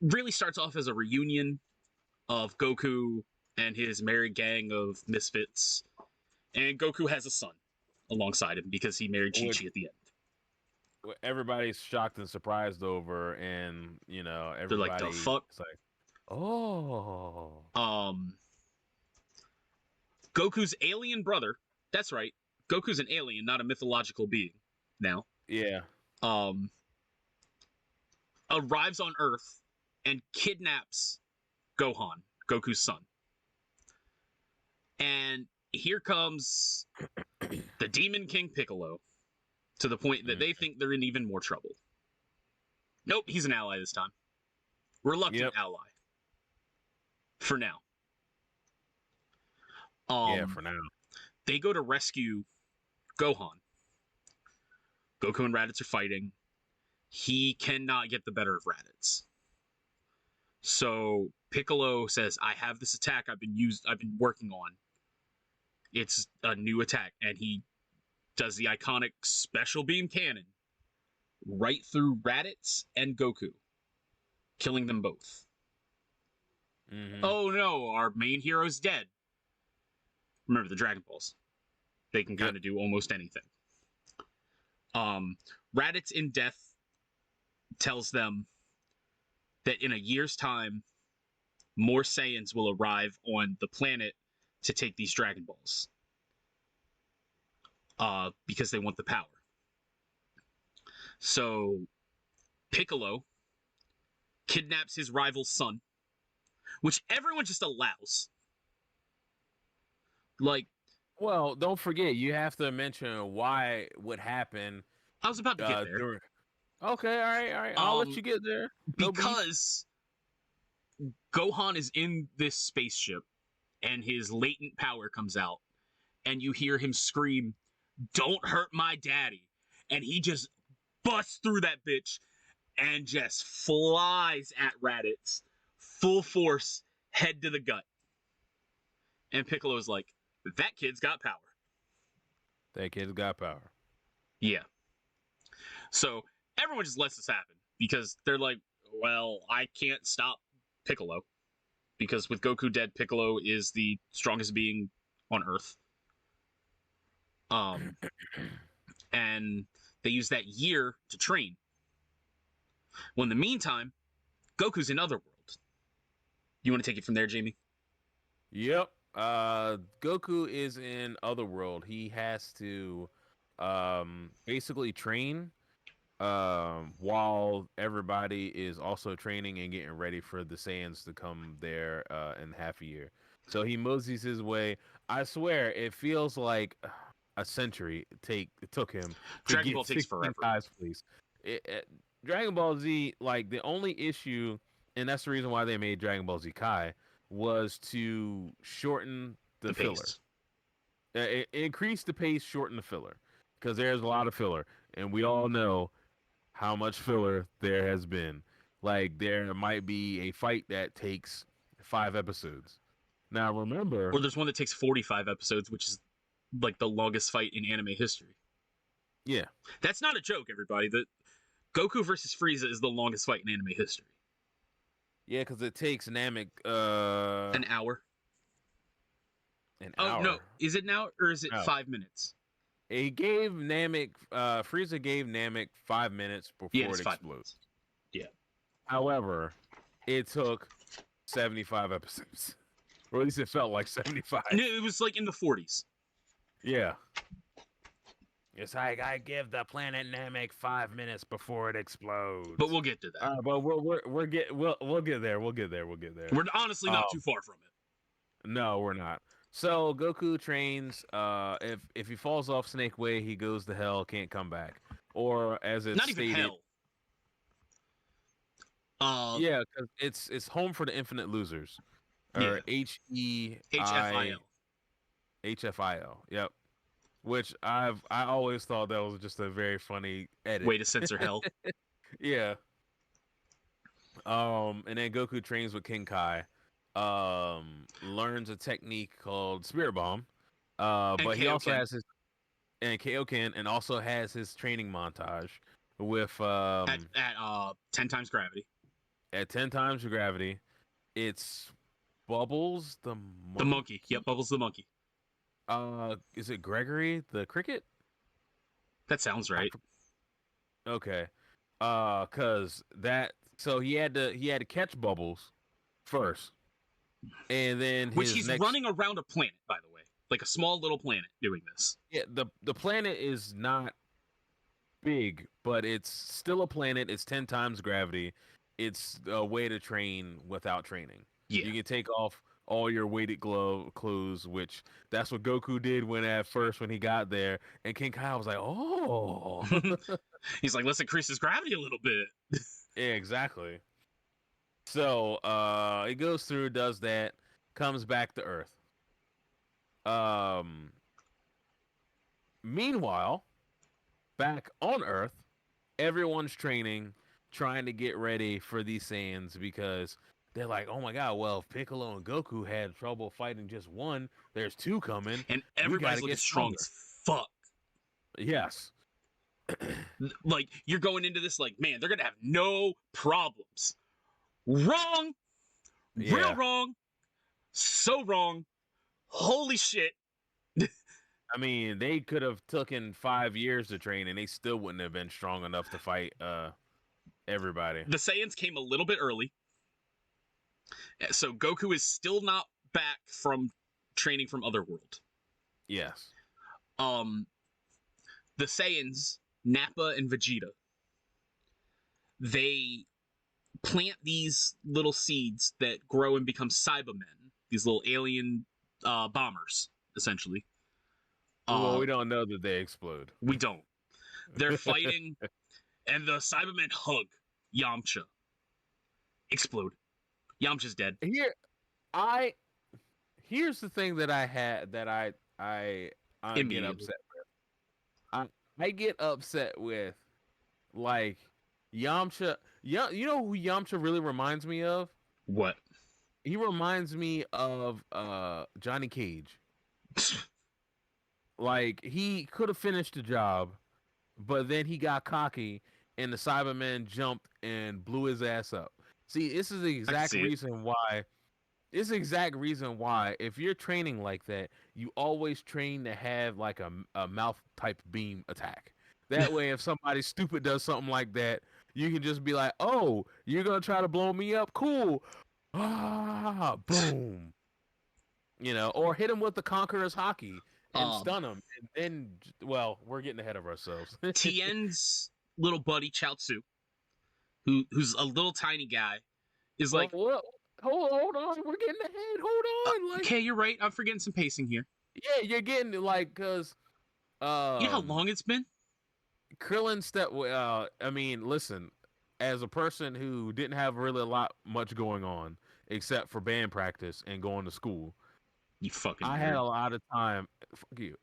A: Really starts off as a reunion of Goku and his merry gang of misfits, and Goku has a son alongside him because he married Chi-Chi at the end.
B: Everybody's shocked and surprised over, and everybody.
A: They're like, the fuck?
B: It's like, oh.
A: Goku's alien brother. That's right. Goku's an alien, not a mythological being. Now.
B: Yeah.
A: Arrives on Earth and kidnaps Gohan, Goku's son. And here comes the Demon King Piccolo, to the point that they think they're in even more trouble. Nope, he's an ally this time. Reluctant ally. For now.
B: For now.
A: They go to rescue Gohan. Goku and Raditz are fighting. He cannot get the better of Raditz. So Piccolo says, I have this attack I've been working on. It's a new attack, and he does the iconic special beam cannon right through Raditz and Goku, killing them both.
B: Mm-hmm.
A: Oh no, our main hero's dead. Remember the Dragon Balls. They can kind of do almost anything. Raditz in death tells them that in a year's time, more Saiyans will arrive on the planet to take these Dragon Balls. Because they want the power. So Piccolo kidnaps his rival's son, which everyone just allows. Like,
B: well, don't forget, you have to mention why what happened.
A: I was about to get there.
B: Okay, all right. I'll let you get there.
A: Because Gohan is in this spaceship, and his latent power comes out, and you hear him scream, "Don't hurt my daddy!" And he just busts through that bitch and just flies at Raditz, full force, head to the gut. And Piccolo's like, that kid's got power.
B: That kid's got power.
A: Yeah. So everyone just lets this happen because they're like, well, I can't stop Piccolo. Because with Goku dead, Piccolo is the strongest being on Earth. And they use that year to train. Well, in the meantime, Goku's in Otherworld. You want to take it from there, Jamie?
B: Yep. Goku is in Otherworld. He has to basically train while everybody is also training and getting ready for the Saiyans to come there in half a year. So he moseys his way. I swear, it feels like a century it took him.
A: Dragon Ball takes forever.
B: Please. Dragon Ball Z, like the only issue, and that's the reason why they made Dragon Ball Z Kai, was to shorten the filler. Increase the pace, shorten the filler, because there's a lot of filler, and we all know how much filler there has been. Like there might be a fight that takes 5 episodes. Now remember,
A: or there's one that takes 45 episodes, which is like the longest fight in anime history.
B: Yeah,
A: that's not a joke, everybody. The Goku versus Frieza is the longest fight in anime history.
B: Yeah, because it takes Namek
A: an hour.
B: Oh
A: no, is it now or is it 5 minutes?
B: He gave Namek, Frieza gave Namek 5 minutes before it explodes.
A: Yeah.
B: However, it took 75 episodes. Or at least it felt like 75.
A: No, it was like in the 40s.
B: Yeah. It's like I give the planet Namek 5 minutes before it explodes.
A: But we'll get to that.
B: But we'll get there. We'll get there.
A: We're honestly not too far from it.
B: No, we're not. So Goku trains. If he falls off Snake Way, he goes to hell, can't come back. Or as it's
A: not
B: stated,
A: even hell.
B: Yeah, because it's home for the infinite losers. Or HEIFIL. HFIL. Yep. Which I always thought that was just a very funny edit.
A: Way to censor hell.
B: Yeah. And then Goku trains with King Kai. Learns a technique called Spirit Bomb. But he also has his Kaioken, and also has his training montage with
A: at 10 times gravity.
B: At 10 times gravity, it's Bubbles the monkey.
A: The monkey. Yep, Bubbles the monkey.
B: Is it Gregory the cricket?
A: That sounds right.
B: Okay. Cause that so he had to catch Bubbles first. And then
A: which he's running around a planet, by the way. Like a small little planet doing this.
B: Yeah, the planet is not big, but it's still a planet. It's 10 times gravity. It's a way to train without training.
A: Yeah.
B: You can take off all your weighted clothes, which that's what Goku did when he got there. And King Kai was like, oh.
A: He's like, let's increase his gravity a little bit.
B: Yeah, exactly. So he goes through, does that, comes back to Earth. Meanwhile, back on Earth, everyone's training, trying to get ready for these Saiyans because they're like, oh my god, well, if Piccolo and Goku had trouble fighting just one, there's two coming.
A: And everybody's looking strong as fuck.
B: Yes.
A: Like, you're going into this like, man, they're going to have no problems. Wrong. Yeah. Real wrong. So wrong. Holy shit.
B: I mean, they could have taken 5 years to train and they still wouldn't have been strong enough to fight everybody.
A: The Saiyans came a little bit early. So Goku is still not back from training from Otherworld.
B: Yes.
A: The Saiyans, Nappa and Vegeta, they plant these little seeds that grow and become Cybermen. These little alien bombers, essentially.
B: Well, we don't know that they explode.
A: We don't. They're fighting, and the Cybermen hug Yamcha. Explode. Yamcha's dead.
B: Here's the thing that I had that I get upset with. I get upset with, like, Yamcha. You know who Yamcha really reminds me of?
A: What?
B: He reminds me of Johnny Cage. Like, he could have finished the job, but then he got cocky, and the Cybermen jumped and blew his ass up. See, this is the exact reason why. This is the exact reason why, if you're training like that, you always train to have like a mouth type beam attack. That way, if somebody stupid does something like that, you can just be like, "Oh, you're gonna try to blow me up? Cool!" Ah, boom. You know, or hit him with the Conqueror's Hockey and stun him, and then, well, we're getting ahead of ourselves.
A: Tien's little buddy Chaozu, who's a little tiny guy, is like,
B: hold on, we're getting ahead. Hold on,
A: okay, you're right. I'm forgetting some pacing here.
B: Yeah, you're getting like, cause
A: you know how long it's been?
B: Krillin I mean, listen, as a person who didn't have really much going on except for band practice and going to school,
A: you fucking
B: I had a lot of time. Fuck you.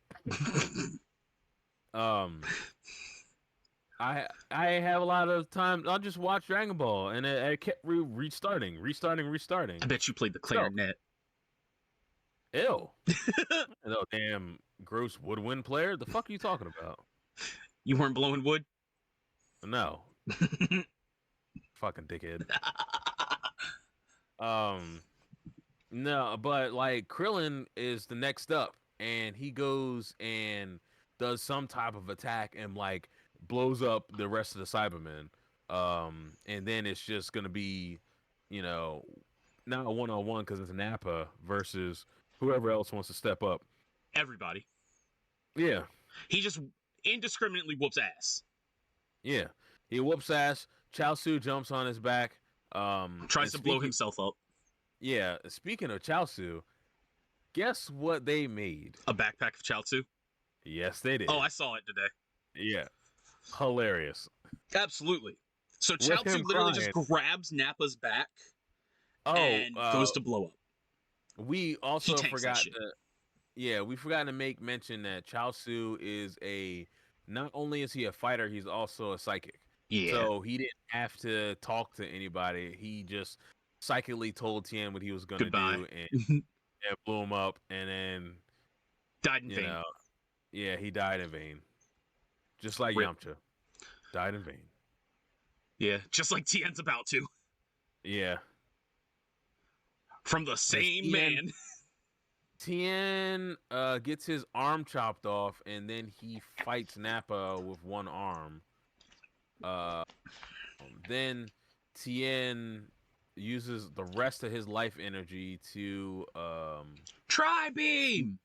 B: I have a lot of time. I'll just watch Dragon Ball, and it kept restarting.
A: I bet you played the clarinet.
B: Ew. No damn gross woodwind player. The fuck are you talking about?
A: You weren't blowing wood?
B: No. Fucking dickhead. No, but like Krillin is the next up, and he goes and does some type of attack and like blows up the rest of the Cybermen. And then it's just gonna be, you know, not a one-on-one because it's Nappa versus whoever else wants to step up.
A: Everybody.
B: Yeah.
A: He just indiscriminately whoops ass.
B: Yeah. He whoops ass. Chaozu jumps on his back.
A: Tries to blow himself up.
B: Yeah. Speaking of Chaozu, guess what they made?
A: A backpack of Chaozu?
B: Yes, they did.
A: Oh, I saw it today.
B: Yeah. Hilarious.
A: Absolutely. So Chaozu literally just grabs Nappa's back and goes to blow up.
B: We also forgot to... Yeah, we forgot to make mention that Chaozu is not only is he a fighter, he's also a psychic.
A: Yeah.
B: So he didn't have to talk to anybody. He just psychically told Tien what he was going to do and blew him up, and then
A: died in vain.
B: He died in vain. Just like Yamcha. Died in vain.
A: Yeah, just like Tien's about to.
B: Yeah.
A: From the same man.
B: Tien gets his arm chopped off, and then he fights Nappa with one arm. Then Tien uses the rest of his life energy to
A: Tri-beam!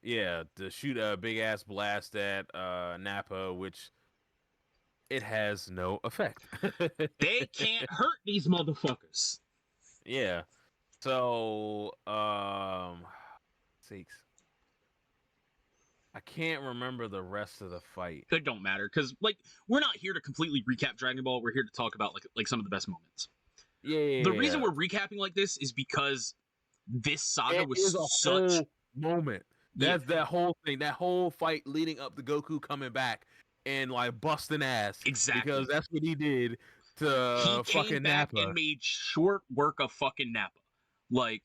B: Yeah, to shoot a big-ass blast at Nappa, which it has no effect.
A: They can't hurt these motherfuckers.
B: Yeah. So, sakes. I can't remember the rest of the fight.
A: It don't matter, because, like, we're not here to completely recap Dragon Ball. We're here to talk about, like some of the best moments.
B: Yeah.
A: The reason we're recapping like this is because this saga was such...
B: whole moment. That's that whole thing. That whole fight leading up to Goku coming back and, like, busting ass.
A: Exactly.
B: Because that's what he did to fucking Nappa.
A: He came back and made short work of fucking Nappa. Like,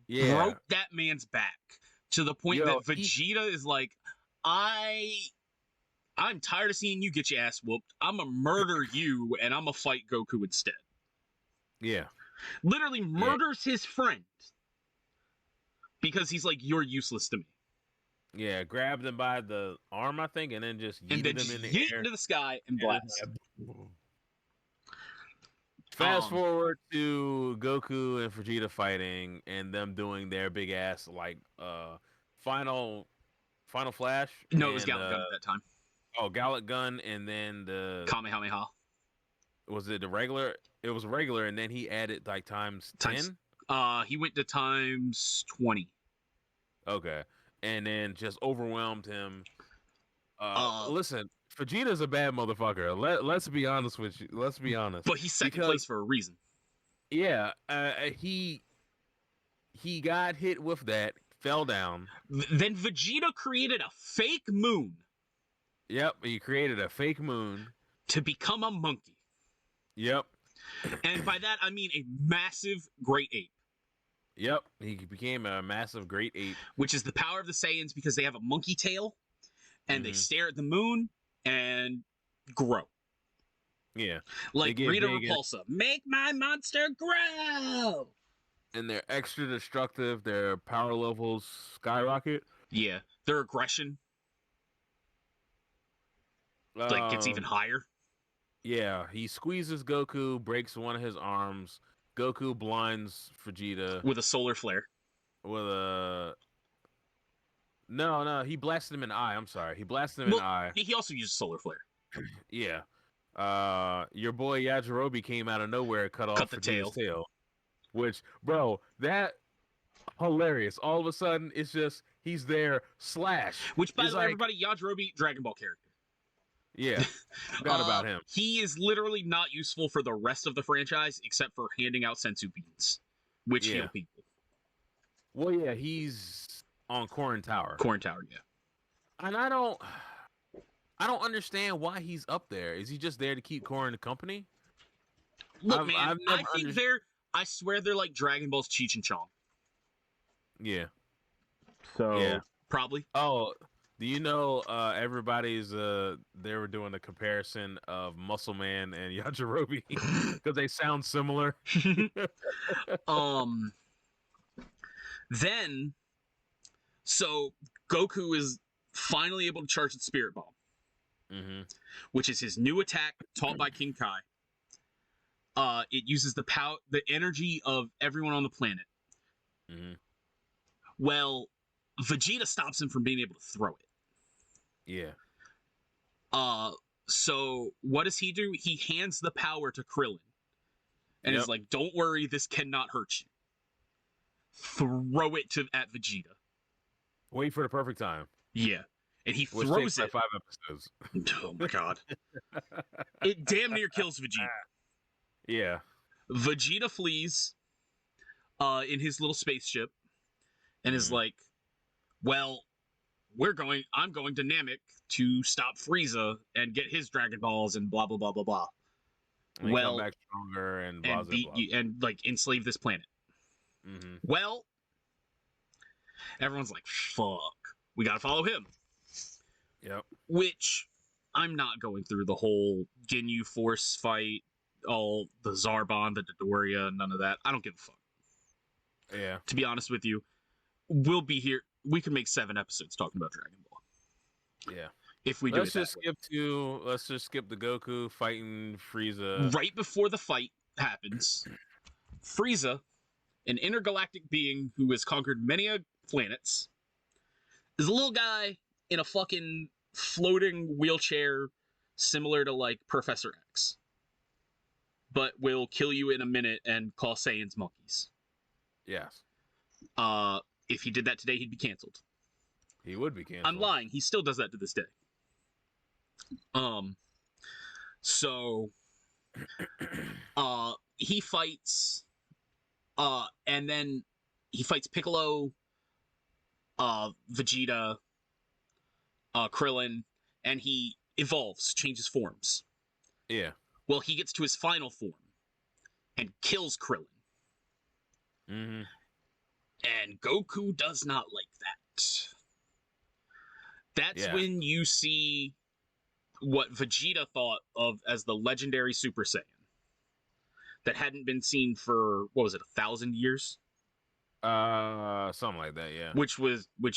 A: broke that man's back to the point that Vegeta is like, I'm tired of seeing you get your ass whooped. I'm gonna murder you and I'm gonna fight Goku instead.
B: Yeah.
A: Literally murders his friend because he's like, you're useless to me.
B: Yeah, grabbed him by the arm, I think, and then just yeeted him in the air.
A: Into the sky and blast.
B: Fast forward to Goku and Vegeta fighting and them doing their big ass final flash.
A: No, it was Gallic Gun at that time.
B: Oh, Gallic Gun, and then the
A: Kamehameha.
B: Was it the regular? It was regular, and then he added like times 10.
A: He went to times 20.
B: Okay, and then just overwhelmed him. Listen. Vegeta's a bad motherfucker. Let's be honest with you. Let's be honest.
A: But he's second place for a reason.
B: Yeah, he got hit with that, fell down.
A: Then Vegeta created a fake moon.
B: Yep, he created a fake moon.
A: To become a monkey.
B: Yep.
A: And by that, I mean a massive great ape.
B: Yep, he became a massive great ape.
A: Which is the power of the Saiyans because they have a monkey tail, and they stare at the moon, and grow.
B: Yeah.
A: Like Rita Repulsa. Make my monster grow!
B: And they're extra destructive. Their power levels skyrocket.
A: Yeah. Their aggression gets even higher.
B: Yeah. He squeezes Goku, breaks one of his arms. Goku blinds Vegeta.
A: With a solar flare.
B: With a... No, he blasted him in the eye. I'm sorry. He blasted him in the eye.
A: He also used solar flare.
B: Yeah. Your boy Yajirobe came out of nowhere and cut off Vegeta's tail. Which, bro, that hilarious. All of a sudden, it's just, he's there, slash.
A: Which, by the way, everybody, Yajirobe, Dragon Ball character.
B: Yeah. Forgot about him.
A: He is literally not useful for the rest of the franchise, except for handing out senzu beans, which heal people.
B: Well, yeah, he's... on Corrin Tower.
A: Corrin Tower, yeah.
B: And I don't understand why he's up there. Is he just there to keep Corrin company?
A: Look, man, I swear they're like Dragon Ball's Cheech and Chong.
B: Yeah.
A: So, probably.
B: Oh, do you know everybody's they were doing a comparison of Muscle Man and Yajirobe because they sound similar.
A: Then so Goku is finally able to charge the Spirit Bomb, which is his new attack taught by King Kai. it uses the energy of everyone on the planet.
B: Mm-hmm.
A: Well, Vegeta stops him from being able to throw it.
B: Yeah.
A: So what does he do? He hands the power to Krillin and is like, "Don't worry, this cannot hurt you." Throw it at Vegeta.
B: Wait for the perfect time.
A: Yeah, and he
B: Which
A: throws
B: takes
A: it.
B: like 5 episodes.
A: Oh my god! It damn near kills Vegeta.
B: Yeah.
A: Vegeta flees, in his little spaceship, and is like, "Well, I'm going to Namek to stop Frieza and get his Dragon Balls and blah blah blah blah blah."
B: And come back stronger and blah,
A: and beat
B: blah.
A: you and like enslave this planet.
B: Mm-hmm.
A: Well, everyone's like, "Fuck, we gotta follow him."
B: Yep.
A: Which I'm not going through the whole Ginyu Force fight, all the Zarbon, the Dodoria, none of that. I don't give a fuck.
B: Yeah.
A: To be honest with you, we'll be here. We can make 7 episodes talking about Dragon Ball.
B: Yeah.
A: If we
B: let's just skip the Goku fighting Frieza.
A: Right before the fight happens, Frieza, an intergalactic being who has conquered many planets, is a little guy in a fucking floating wheelchair similar to like Professor X, but will kill you in a minute and call Saiyans monkeys.
B: Yes.
A: If he did that today, he'd be canceled.
B: He would be canceled.
A: I'm lying. He still does that to this day. So he fights and then he fights Piccolo, Vegeta, Krillin, and he evolves, changes forms.
B: Yeah.
A: Well, he gets to his final form and kills Krillin.
B: Mm-hmm.
A: And Goku does not like that. That's when you see what Vegeta thought of as the legendary Super Saiyan that hadn't been seen for, what was it, 1,000 years?
B: Something like that, yeah.
A: Which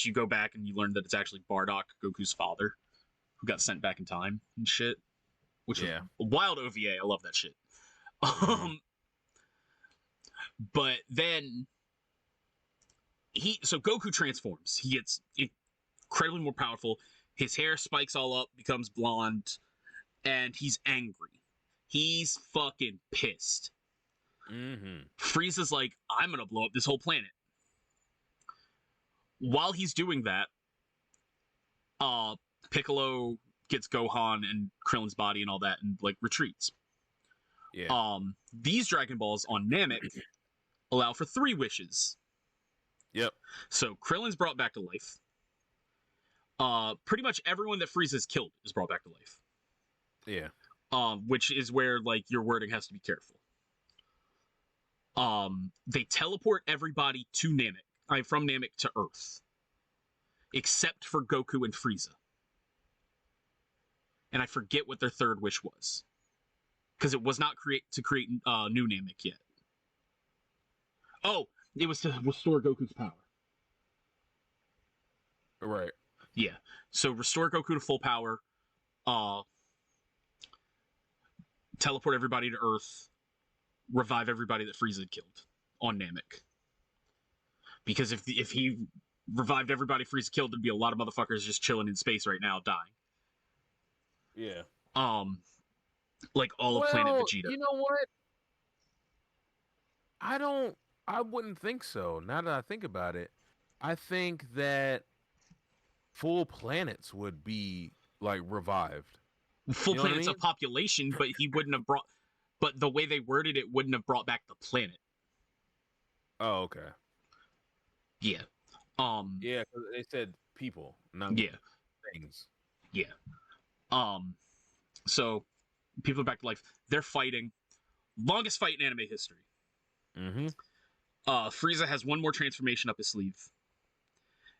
A: you go back and you learn that it's actually Bardock, Goku's father, who got sent back in time and shit. Which was a wild OVA. I love that shit. But then so Goku transforms. He gets incredibly more powerful. His hair spikes all up, becomes blonde, and he's angry. He's fucking pissed.
B: Mm-hmm.
A: Frieza's like, "I'm gonna blow up this whole planet." While he's doing that, Piccolo gets Gohan and Krillin's body and all that, and like retreats.
B: Yeah.
A: These Dragon Balls on Namek allow for 3 wishes.
B: Yep.
A: So Krillin's brought back to life. Pretty much everyone that Frieza's killed is brought back to life.
B: Yeah.
A: Which is where like your wording has to be careful. They teleport everybody to Namek, from Namek to Earth, except for Goku and Frieza. And I forget what their 3rd wish was, because it was not create new Namek yet. Oh, it was to restore Goku's power.
B: Right.
A: Yeah. So restore Goku to full power. Teleport everybody to Earth. Revive everybody that Frieza had killed on Namek. Because if he revived everybody Frieza killed, there'd be a lot of motherfuckers just chilling in space right now, dying.
B: Yeah.
A: Like all of Planet Vegeta.
B: You know what? I wouldn't think so. Now that I think about it, I think that full planets would be like revived.
A: Full planets of population, but he wouldn't have brought. But the way they worded it wouldn't have brought back the planet.
B: Oh, okay.
A: Yeah.
B: Yeah, because they said people, not things.
A: Yeah. So people are back to life. They're fighting. Longest fight in anime history.
B: Mm-hmm.
A: Frieza has one more transformation up his sleeve.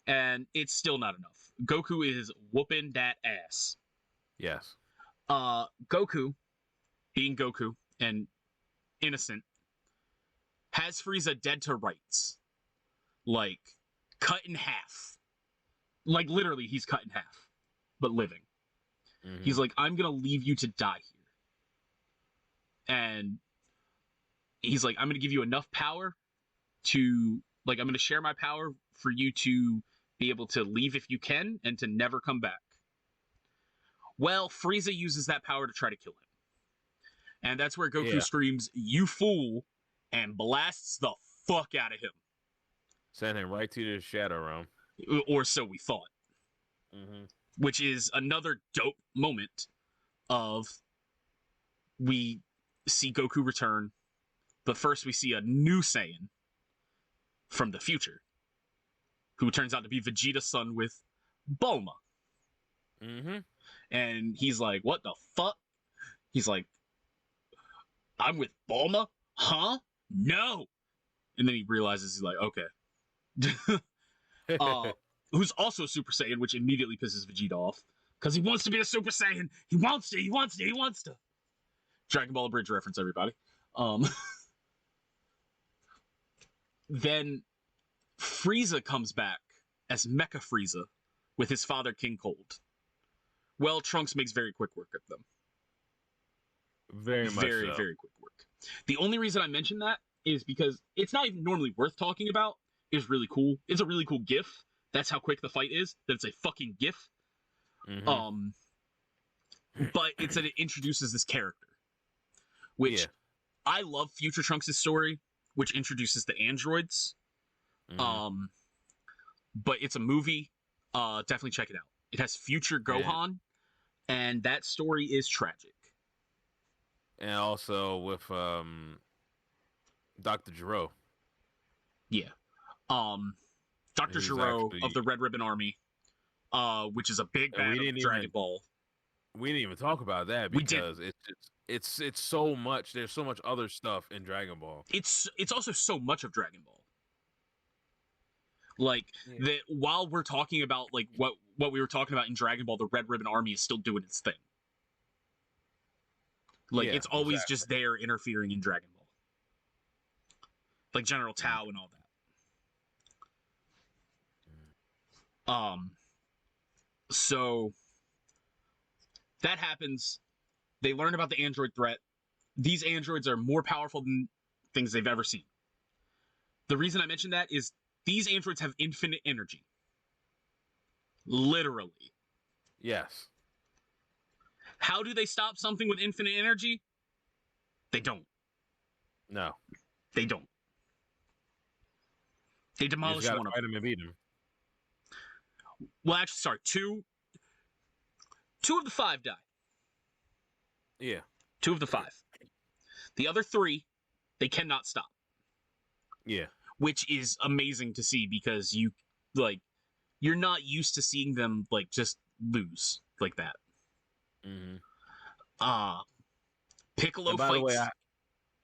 A: And it's still not enough. Goku is whooping that ass.
B: Yes.
A: Goku, being Goku and innocent, has Frieza dead to rights. Like, cut in half. Like, literally, he's cut in half. But living. Mm-hmm. He's like, "I'm gonna leave you to die here." And he's like, I'm going to give you enough power to, like, I'm going to share my power for you to be able to leave if you can and to never come back. Well, Frieza uses that power to try to kill him. And that's where Goku screams, "You fool," and blasts the fuck out of him.
B: Send him right to the Shadow Realm.
A: Or so we thought.
B: Mm-hmm.
A: Which is another dope moment of we see Goku return, but first we see a new Saiyan from the future, who turns out to be Vegeta's son with Bulma.
B: Mm-hmm.
A: And he's like, what the fuck? He's like, I'm with Bulma? Huh? No! And then he realizes, he's like, okay. Who's also Super Saiyan, which immediately pisses Vegeta off. Because he wants to be a Super Saiyan! He wants to! Dragon Ball Bridge reference, everybody. Then Frieza comes back as Mecha Frieza with his father King Cold. Well, Trunks makes very quick work of them.
B: Very
A: quick work. The only reason I mention that is because it's not even normally worth talking about. It's really cool. It's a really cool GIF. That's how quick the fight is. That it's a fucking GIF.
B: Mm-hmm.
A: But it's that it introduces this character, which I love. Future Trunks' story, which introduces the androids.
B: Mm-hmm.
A: But it's a movie. Definitely check it out. It has future Gohan, and that story is tragic.
B: And also with Dr. Gero.
A: Yeah. Dr. Gero of the Red Ribbon Army, which is a big bad of Dragon Ball.
B: We didn't even talk about that because it's so much. There's so much other stuff in Dragon Ball.
A: It's also so much of Dragon Ball. Like that, while we're talking about like what we were talking about in Dragon Ball, the Red Ribbon Army is still doing its thing. Like it's always just there interfering in Dragon Ball, like General Tao and all that. So that happens. They learn about the android threat. These androids are more powerful than things they've ever seen. The reason I mention that is these androids have infinite energy. Literally.
B: Yes.
A: How do they stop something with infinite energy? They don't.
B: No.
A: They don't. They demolish one of them.
B: And beat him.
A: Well, actually, sorry. Two of the 5 die.
B: Yeah.
A: 2 of the 5. The other 3, they cannot stop.
B: Yeah.
A: Which is amazing to see because you're not used to seeing them like just lose like that.
B: Mm-hmm.
A: Piccolo fights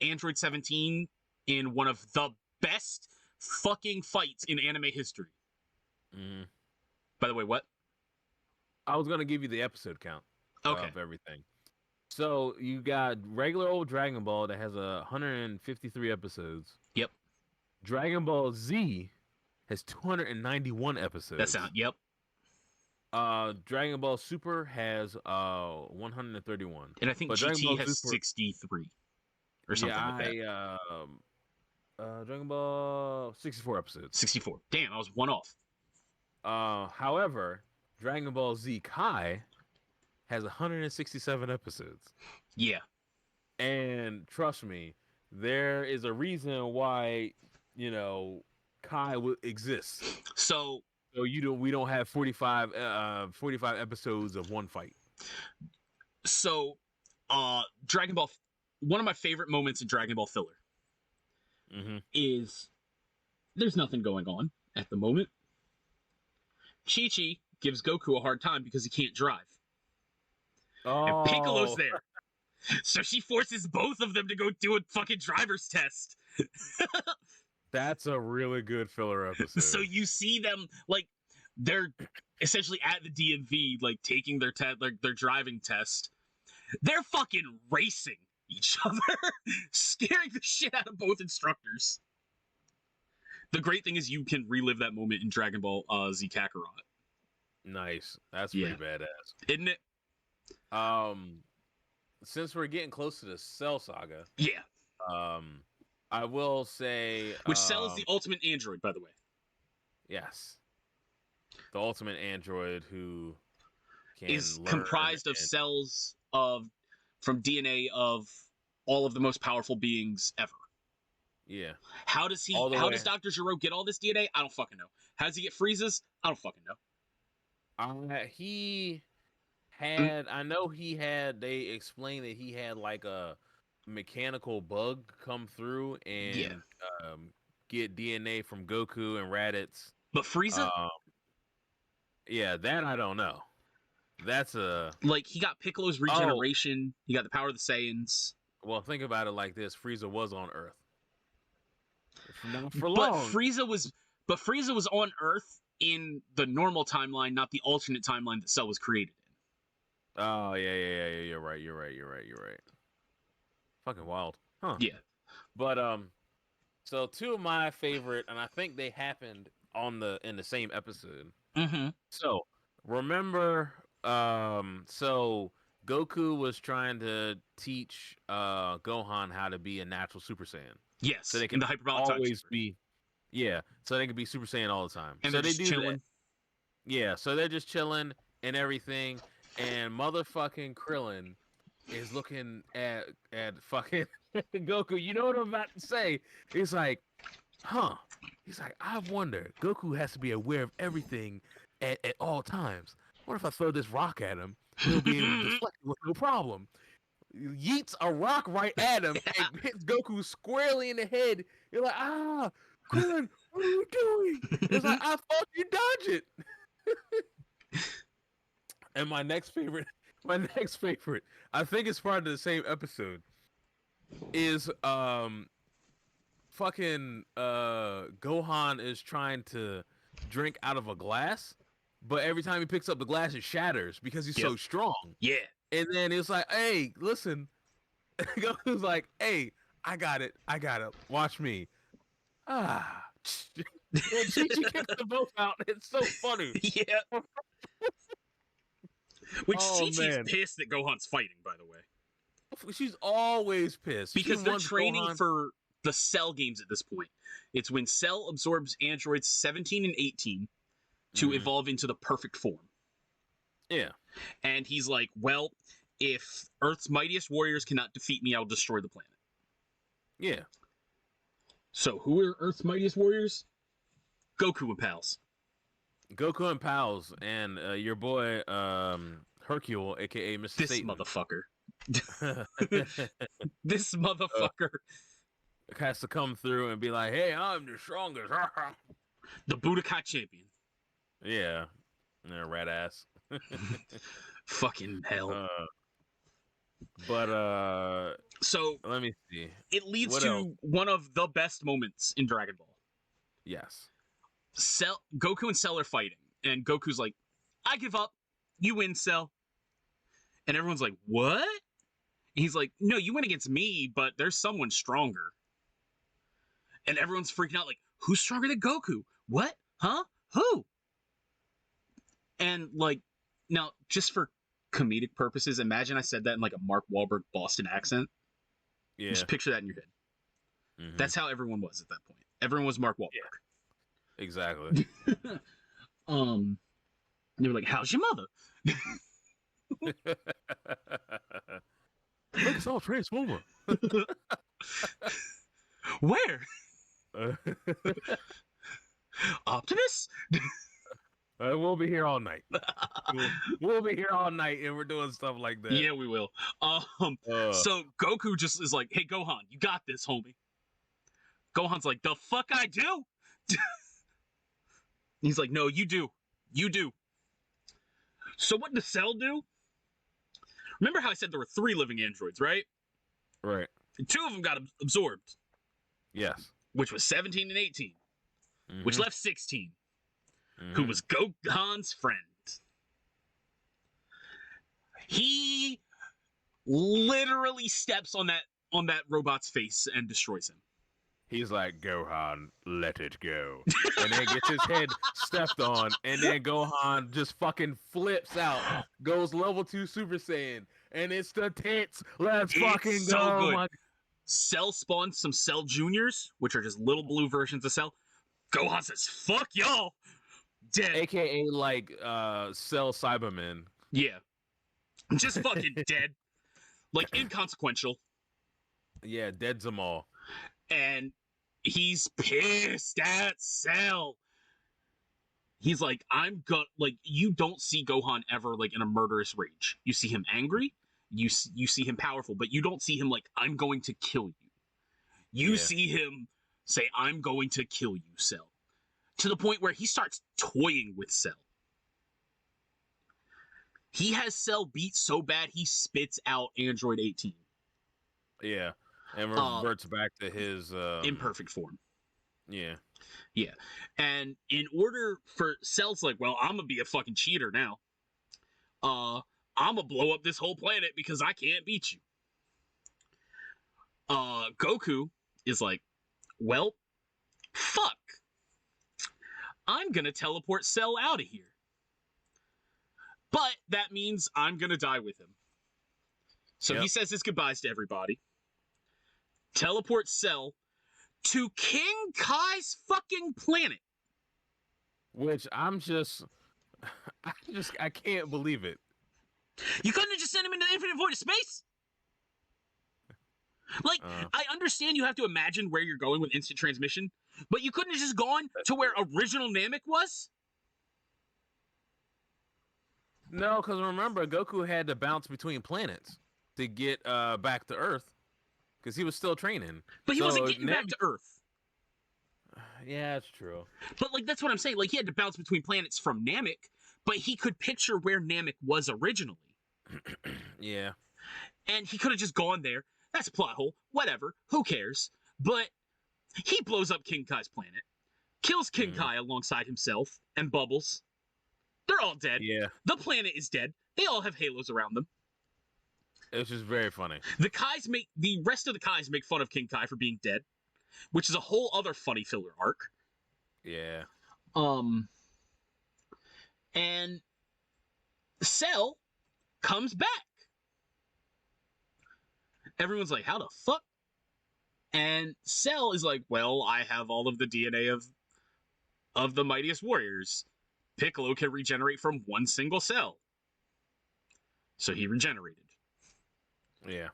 A: Android 17 in one of the best fucking fights in anime history.
B: Mm-hmm.
A: By the way, what?
B: I was gonna give you the episode count of everything. So you got regular old Dragon Ball that has 153 episodes.
A: Yep.
B: Dragon Ball Z has 291 episodes.
A: Yep.
B: Dragon Ball Super has 131.
A: And I think GT has 63 or something like that.
B: Dragon Ball 64 episodes.
A: 64. Damn, I was one off.
B: However, Dragon Ball Z Kai has 167 episodes.
A: Yeah.
B: And trust me, there is a reason why, Kai exists.
A: So
B: we don't have 45 episodes of one fight.
A: So Dragon Ball, one of my favorite moments in Dragon Ball filler is there's nothing going on at the moment. Chi-Chi gives Goku a hard time because he can't drive.
B: Oh.
A: And Piccolo's there. So she forces both of them to go do a fucking driver's test.
B: That's a really good filler episode.
A: So you see them, like, they're essentially at the DMV, like, taking their their driving test. They're fucking racing each other, scaring the shit out of both instructors. The great thing is you can relive that moment in Dragon Ball Z Kakarot.
B: Nice. That's pretty badass.
A: Isn't it?
B: Since we're getting close to the Cell Saga.
A: Yeah.
B: I will say,
A: which Cell is the ultimate android, by the way.
B: Yes, the ultimate android who
A: Is
B: can learn
A: comprised of
B: and
A: cells from DNA of all of the most powerful beings ever.
B: yeah,
A: How does
B: all the
A: how
B: way.
A: does Dr. Gero get all this DNA? I don't fucking know. How does he get freezes? I don't fucking know.
B: He had, I know he had, they explained that he had like a mechanical bug come through
A: Yeah.
B: and get DNA from Goku and Raditz.
A: But Frieza?
B: Yeah, that I don't know. That's a...
A: Like, he got Piccolo's regeneration. He got the power of the Saiyans.
B: Well, think about it like this. Frieza was on Earth. Not for
A: But
B: long.
A: Frieza was on Earth in the normal timeline, not the alternate timeline that Cell was created in.
B: Oh, yeah. You're right. Fucking wild. Huh.
A: Yeah.
B: But, so two of my favorite, and I think they happened in the same episode.
A: Mm-hmm.
B: So, remember, so Goku was trying to teach Gohan how to be a natural Super Saiyan.
A: Yes.
B: So they can
A: in the hyperbolic
B: always be, yeah. So they can be Super Saiyan all the time.
A: And
B: so
A: they're just chilling.
B: That. Yeah. So they're just chilling and everything, and motherfucking Krillin is looking at fucking Goku. You know what I'm about to say? He's like, huh? He's like, I wonder. Goku has to be aware of everything at all times. What if I throw this rock at him? He'll be able to deflect with no problem. Yeets a rock right at him and hits Goku squarely in the head. You're like, Krillin, what are you doing? It's like, I thought you dodge it. And my next favorite, I think it's part of the same episode, is fucking Gohan is trying to drink out of a glass, but every time he picks up the glass, it shatters because he's so strong.
A: Yeah.
B: And then it's like, hey, listen. Goku's like, hey, I got it. Watch me. And Chi-Chi kicks them both out. It's so funny.
A: Yeah. Which Chi-Chi's pissed that Gohan's fighting, by the way.
B: She's always pissed.
A: Because they're training for the Cell games at this point. It's when Cell absorbs androids 17 and 18 to evolve into the perfect form.
B: Yeah.
A: And he's like, well, if Earth's mightiest warriors cannot defeat me, I'll destroy the planet.
B: Yeah.
A: So who are Earth's mightiest warriors? Goku and pals.
B: Goku and pals, and your boy Hercule, aka Mr.
A: This
B: Satan.
A: Motherfucker. This motherfucker
B: has to come through and be like, hey, I'm the strongest.
A: The Budokai champion.
B: Yeah. Rat ass.
A: Fucking hell. So
B: let me see.
A: It leads to one of the best moments in Dragon Ball.
B: Yes.
A: Goku and Cell are fighting, and Goku's like, I give up. You win, Cell. And everyone's like, what? And he's like, no, you win against me, but there's someone stronger. And everyone's freaking out, like, who's stronger than Goku? What? Huh? Who? And, like, now, just for comedic purposes, imagine I said that in, like, a Mark Wahlberg Boston accent.
B: Yeah.
A: Just picture that in your head. Mm-hmm. That's how everyone was at that point. Everyone was Mark Wahlberg.
B: Yeah. Exactly.
A: They were like, how's your mother?
B: Look, it's all Transformer.
A: Where? Optimus?
B: We'll be here all night. We'll be here all night, and we're doing stuff like that.
A: Yeah, we will. So Goku just is like, hey, Gohan, you got this, homie. Gohan's like, the fuck I do? He's like, no, you do. You do. So what does Cell do? Remember how I said there were 3 living androids, right?
B: Right.
A: And 2 of them got absorbed.
B: Yes.
A: Which was 17 and 18. Which left 16. Who was Gohan's friend. He literally steps on that robot's face and destroys him.
B: He's like, Gohan, let it go. And then gets his head stepped on, and then Gohan just fucking flips out, goes level 2 Super Saiyan, and it's the tits. Let's fucking
A: so
B: go.
A: Good. Cell spawns some Cell Juniors, which are just little blue versions of Cell. Gohan says, "Fuck y'all," dead.
B: AKA like Cell Cybermen.
A: Yeah, just fucking dead, like inconsequential.
B: Yeah, dead them all.
A: And he's pissed at Cell. He's like, you don't see Gohan ever like in a murderous rage. You see him angry, you see him powerful, but you don't see him like, I'm going to kill you. You see him say, I'm going to kill you, Cell. To the point where he starts toying with Cell. He has Cell beat so bad he spits out Android 18.
B: Yeah, and reverts back to his
A: imperfect form.
B: Yeah.
A: Yeah. And in order for Cell's like, well, I'm gonna be a fucking cheater now. I'm gonna blow up this whole planet because I can't beat you. Goku is like, well, fuck. I'm gonna teleport Cell out of here. But that means I'm gonna die with him. So he says his goodbyes to everybody. Teleports Cell to King Kai's fucking planet.
B: Which I can't believe it.
A: You couldn't have just sent him into the infinite void of space? Like, I understand you have to imagine where you're going with instant transmission, but you couldn't have just gone to where original Namek was?
B: No, because remember, Goku had to bounce between planets to get back to Earth, because he was still training.
A: But he wasn't getting back to Earth.
B: Yeah, that's true.
A: But, like, that's what I'm saying. Like, he had to bounce between planets from Namek, but he could picture where Namek was originally.
B: Yeah.
A: And he could have just gone there. That's a plot hole. Whatever. Who cares? But he blows up King Kai's planet, kills King Kai alongside himself and Bubbles. They're all dead.
B: Yeah.
A: The planet is dead. They all have halos around them.
B: It's just very funny.
A: The rest of the Kais make fun of King Kai for being dead, which is a whole other funny filler arc.
B: Yeah.
A: And Cell comes back. Everyone's like, how the fuck? And Cell is like, well, I have all of the DNA of the mightiest warriors. Piccolo can regenerate from one single cell. So he regenerated.
B: Yeah.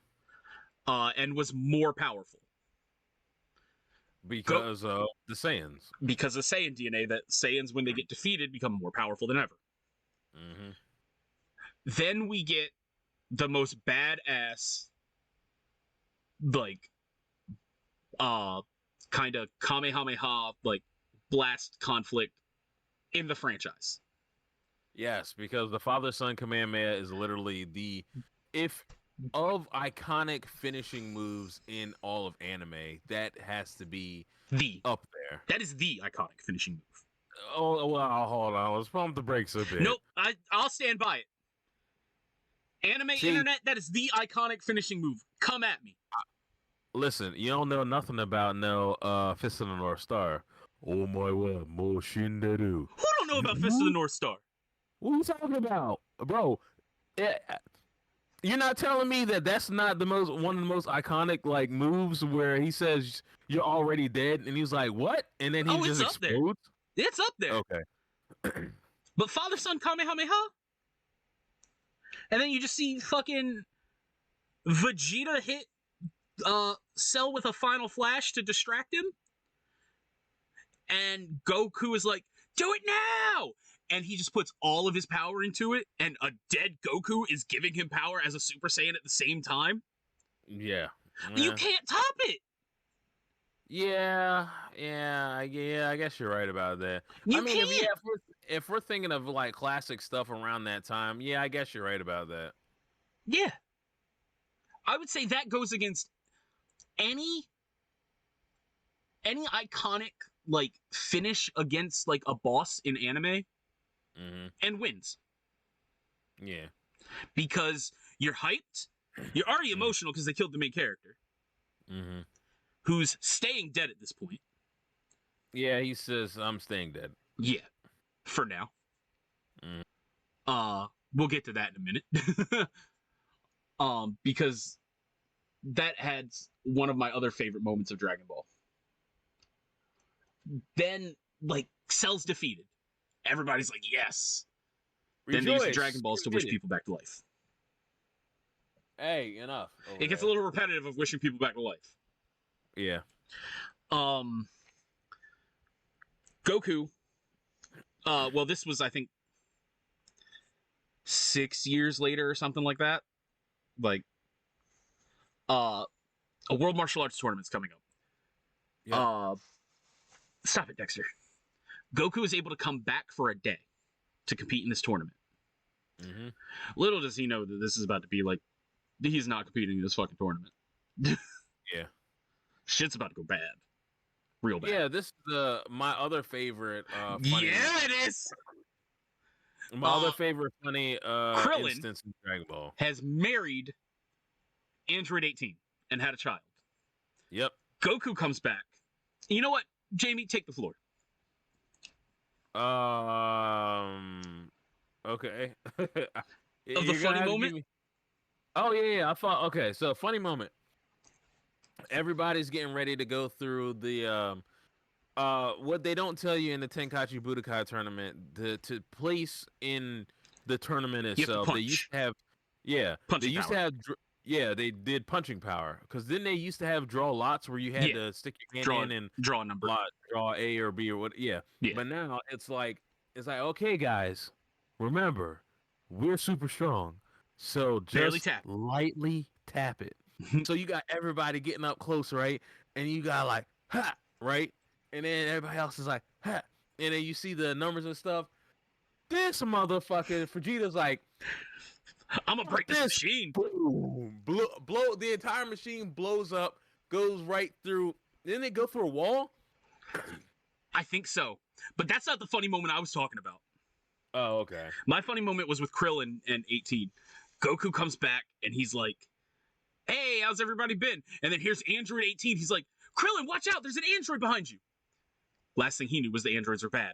A: And was more powerful.
B: Because of the Saiyans.
A: Because of Saiyan DNA, that Saiyans, when they get defeated, become more powerful than ever.
B: Mm-hmm.
A: Then we get the most badass, like, kind of Kamehameha, like, blast conflict in the franchise.
B: Yes, because the father-son Kamehameha is literally of iconic finishing moves in all of anime, that has to be up there.
A: That is the iconic finishing move.
B: Oh, well, hold on. Let's pump the brakes a bit.
A: Nope, I'll stand by it. Anime internet, that is the iconic finishing move. Come at me.
B: Listen, you don't know nothing about Fist of the North Star. Oh my god, Mo Shinderu.
A: Who don't know about Fist of the North Star?
B: What are you talking about? Bro, you're not telling me that's not one of the most iconic like moves where he says you're already dead and he's like, what? And then he just explodes?
A: It's up there.
B: Okay.
A: But father-son Kamehameha? And then you just see fucking Vegeta hit Cell with a final flash to distract him. And Goku is like, do it now! And he just puts all of his power into it, and a dead Goku is giving him power as a Super Saiyan at the same time.
B: Yeah.
A: You can't top it!
B: Yeah, I guess you're right about that. If we're thinking of like classic stuff around that time, yeah, I guess you're right about that.
A: Yeah. I would say that goes against any iconic like finish against like a boss in anime and wins.
B: Yeah.
A: Because you're hyped, you're already emotional because they killed the main character. Who's staying dead at this point.
B: Yeah, he says, I'm staying dead.
A: Yeah. For now. We'll get to that in a minute. Because that had one of my other favorite moments of Dragon Ball. Then, like, Cell's defeated. Everybody's like, yes. Then they use the Dragon Balls to wish people back to life.
B: Hey, enough.
A: It gets a little repetitive of wishing people back to life.
B: Yeah.
A: Goku. Well, this was, I think, 6 years later or something like that. Like, a World Martial Arts tournament's coming up.
B: Yeah.
A: Stop it, Dexter. Goku is able to come back for a day to compete in this tournament.
B: Mm-hmm.
A: Little does he know that this is about to be like, he's not competing in this fucking tournament.
B: Yeah.
A: Shit's about to go bad. Real bad.
B: Yeah, this is my other favorite funny...
A: Yeah, it is!
B: My other favorite funny
A: Krillin
B: instance in Dragon Ball.
A: has married Android 18 and had a child.
B: Yep.
A: Goku comes back. You know what? Jamie, take the floor.
B: Okay.
A: Of the funny moment?
B: Oh, yeah. I thought, okay, so funny moment. Everybody's getting ready to go through the, what they don't tell you in the Tenkaichi Budokai tournament, to place in the tournament itself, they used to have,
A: punching
B: they used
A: power.
B: to have, they did punching power. Because then they used to have draw lots where you had to stick your hand in and
A: draw a number.
B: Draw A or B or what, yeah. But now it's like, okay, guys, remember, we're super strong. So just lightly tap it. So you got everybody getting up close, right? And you got like, ha, right? And then everybody else is like, ha. And then you see the numbers and stuff. This motherfucker, Vegeta's like,
A: I'm gonna break this machine.
B: Boom. Blow, the entire machine blows up, goes right through. Didn't it go through a wall?
A: I think so. But that's not the funny moment I was talking about.
B: Oh, okay.
A: My funny moment was with Krillin and 18. Goku comes back and he's like, hey, how's everybody been? And then here's Android 18. He's like, Krillin, watch out. There's an android behind you. Last thing he knew was the androids are bad.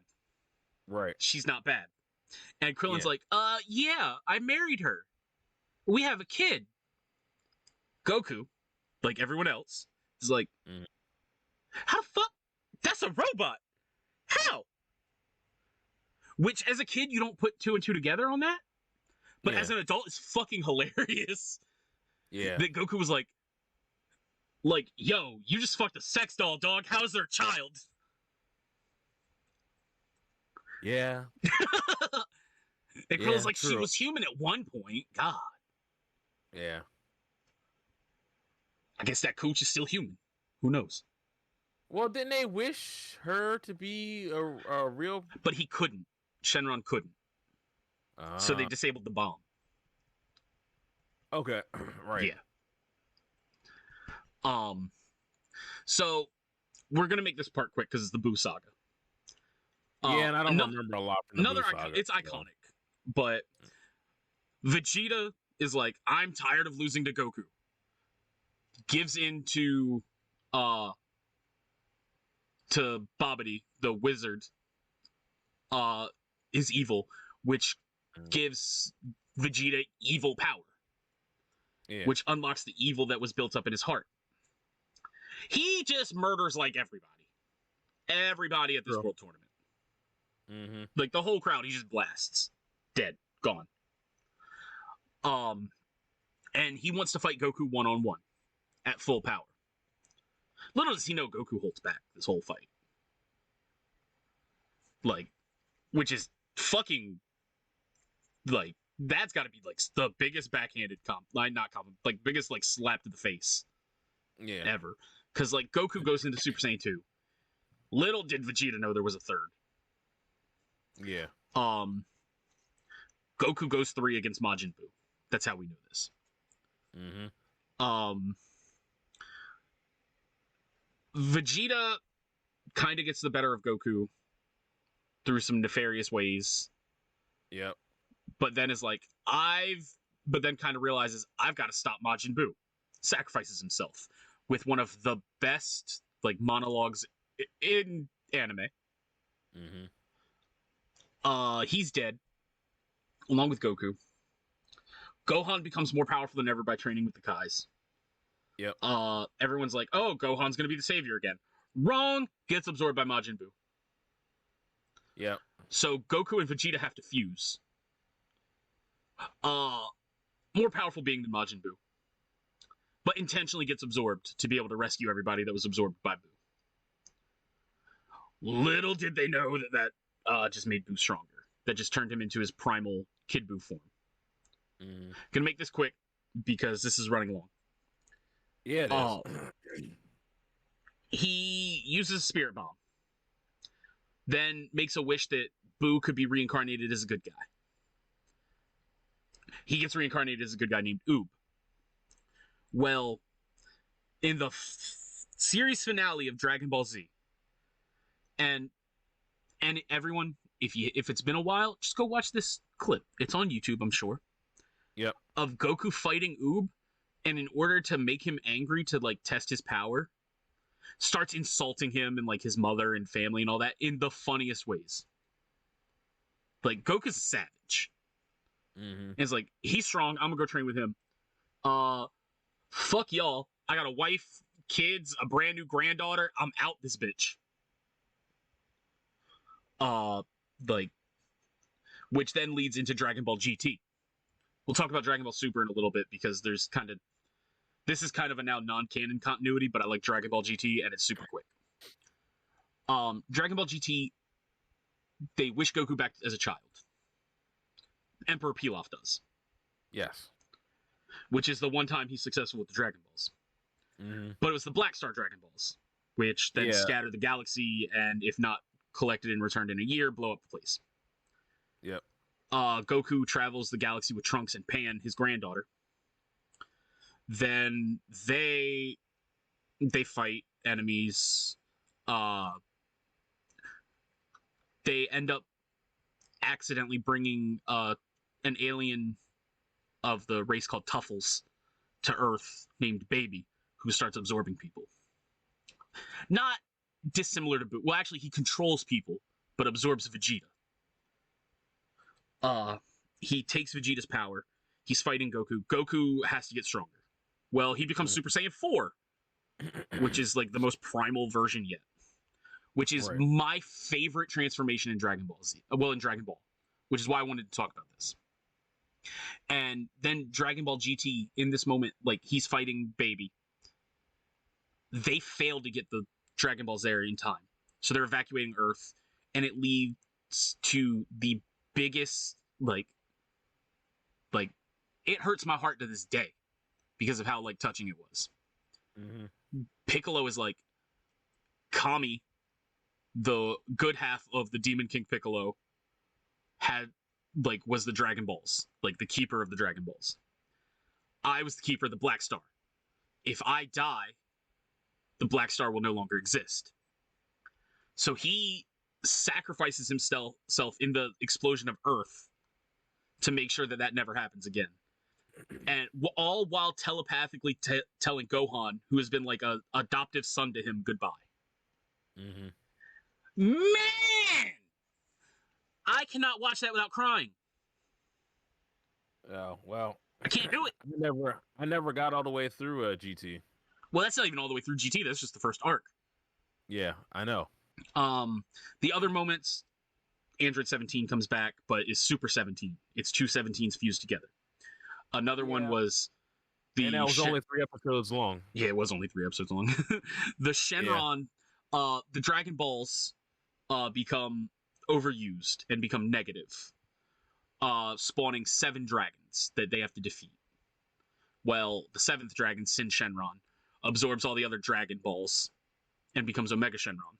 B: Right.
A: She's not bad. And Krillin's like, yeah, I married her. We have a kid. Goku, like everyone else, is like, how the fuck? That's a robot. How? Which, as a kid, you don't put 2 and 2 together on that. But as an adult, it's fucking hilarious.
B: Yeah.
A: That Goku was like, yo, you just fucked a sex doll, dog. How's their child?
B: Yeah.
A: And Krillin's like, she was human at one point. God.
B: Yeah.
A: I guess that coach is still human. Who knows?
B: Well, didn't they wish her to be a real...
A: But he couldn't. Shenron couldn't. So they disabled the bomb.
B: Okay. Right.
A: Yeah. So we're gonna make this part quick because it's the Buu saga.
B: Yeah, and I don't remember a lot from the Buu saga.
A: It's iconic. But Vegeta is like, I'm tired of losing to Goku. Gives in to Babidi, the wizard, is evil, which gives Vegeta evil power. Yeah. Which unlocks the evil that was built up in his heart. He just murders like everybody. Everybody at this world tournament. Mm-hmm. Like the whole crowd, he just blasts. Dead. Gone. And he wants to fight Goku one-on-one at full power. Little does he know Goku holds back this whole fight. Like, which is fucking, like, that's got to be like the biggest backhanded biggest like slap to the face, ever. Because like Goku goes into Super Saiyan 2. Little did Vegeta know there was a third.
B: Yeah.
A: Goku goes 3 against Majin Buu. That's how we know this. Mm-hmm. Vegeta kind of gets the better of Goku through some nefarious ways.
B: Yep.
A: But then is like, but then kind of realizes, I've got to stop Majin Buu. Sacrifices himself with one of the best, like, monologues in anime. Mm-hmm. He's dead, along with Goku. Gohan becomes more powerful than ever by training with the Kais.
B: Yep.
A: Everyone's like, oh, Gohan's gonna be the savior again. Wrong. Gets absorbed by Majin Buu.
B: Yep.
A: So Goku and Vegeta have to fuse. More powerful being than Majin Buu, but intentionally gets absorbed to be able to rescue everybody that was absorbed by Buu. Little did they know that just made Buu stronger. That just turned him into his primal Kid Buu form. Gonna make this quick because this is running long.
B: Yeah, it is.
A: He uses a spirit bomb, then makes a wish that Buu could be reincarnated as a good guy. He gets reincarnated as a good guy named Oob. Well, in the series finale of Dragon Ball Z, and everyone, if it's been a while, just go watch this clip. It's on YouTube, I'm sure.
B: Yep.
A: Of Goku fighting Oob, and in order to make him angry to like test his power, starts insulting him and like his mother and family and all that in the funniest ways. Like Goku's a savage. And it's like, he's strong, I'm gonna go train with him. Fuck y'all. I got a wife, kids, a brand new granddaughter. I'm out this bitch. Which then leads into Dragon Ball GT. We'll talk about Dragon Ball Super in a little bit because this is kind of a now non-canon continuity, but I like Dragon Ball GT and it's super quick. Dragon Ball GT, they wish Goku back as a child. Emperor Pilaf does.
B: Yes.
A: Which is the one time he's successful with the Dragon Balls. But it was the Black Star Dragon Balls, which then scatter the galaxy and, if not collected and returned in a year, blow up the place.
B: Yep.
A: Goku travels the galaxy with Trunks and Pan, his granddaughter. Then they fight enemies. They end up accidentally bringing an alien of the race called Tuffles to Earth named Baby, who starts absorbing people. Not dissimilar to Buu. Well, actually, he controls people, but absorbs Vegeta. He takes Vegeta's power. He's fighting Goku. Goku has to get stronger. Well, he becomes Super Saiyan 4, which is like the most primal version yet. Which is my favorite transformation in Dragon Ball Z. Well, in Dragon Ball, which is why I wanted to talk about this. And then Dragon Ball GT, in this moment, like, he's fighting Baby. They fail to get the Dragon Balls there in time. So they're evacuating Earth, and it leads to the biggest, like, it hurts my heart to this day because of how, like, touching it was. Piccolo is like, Kami, the good half of the Demon King Piccolo, was the Dragon Balls, like the keeper of the Dragon Balls. I was the keeper of the Black Star. If I die, the Black Star will no longer exist. So he sacrifices himself in the explosion of Earth to make sure that never happens again. And all while telepathically telling Gohan, who has been like a adoptive son to him, goodbye. Man! I cannot watch that without crying.
B: Oh, well.
A: I can't do it.
B: I never got all the way through GT.
A: Well, that's not even all the way through GT. That's just the first arc.
B: Yeah, I know.
A: The other moments, Android 17 comes back, but is Super 17. It's two 17s fused together. Another one was
B: and that was only 3 episodes long.
A: Yeah, it was only 3 episodes long. The Shenron, the Dragon Balls become overused and become negative, spawning 7 dragons that they have to defeat. Well, the 7th dragon, Sin Shenron, absorbs all the other Dragon Balls and becomes Omega Shenron.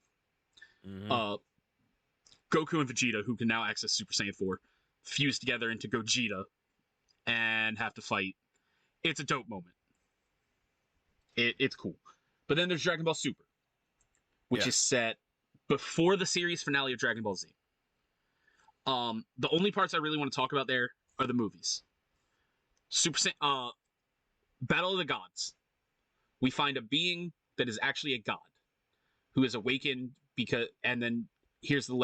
A: Goku and Vegeta, who can now access Super Saiyan 4, fuse together into Gogeta and have to fight. It's a dope moment. It's cool. But then there's Dragon Ball Super, which is set before the series finale of Dragon Ball Z. The only parts I really want to talk about there are the movies. Battle of the Gods. We find a being that is actually a god who is awakened and then here's the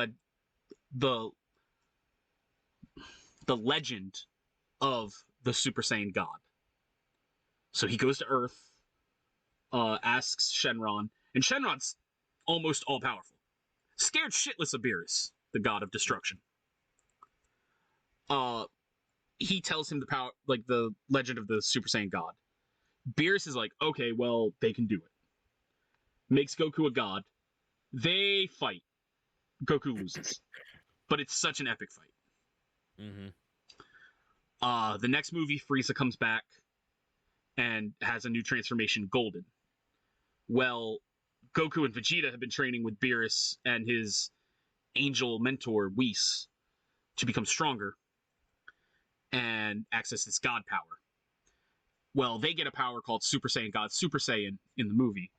A: legend of the Super Saiyan God. So he goes to Earth asks Shenron, and Shenron's almost all powerful, scared shitless of Beerus, the god of destruction. He tells him the power, like the legend of the Super Saiyan God. Beerus is like, okay, well, they can do it. Makes Goku a god. They fight. Goku loses, but it's such an epic fight. The next movie, Frieza comes back and has a new transformation, Golden. Well, Goku and Vegeta have been training with Beerus and his angel mentor, Whis, to become stronger and access this god power. Well, they get a power called Super Saiyan God Super Saiyan in the movie.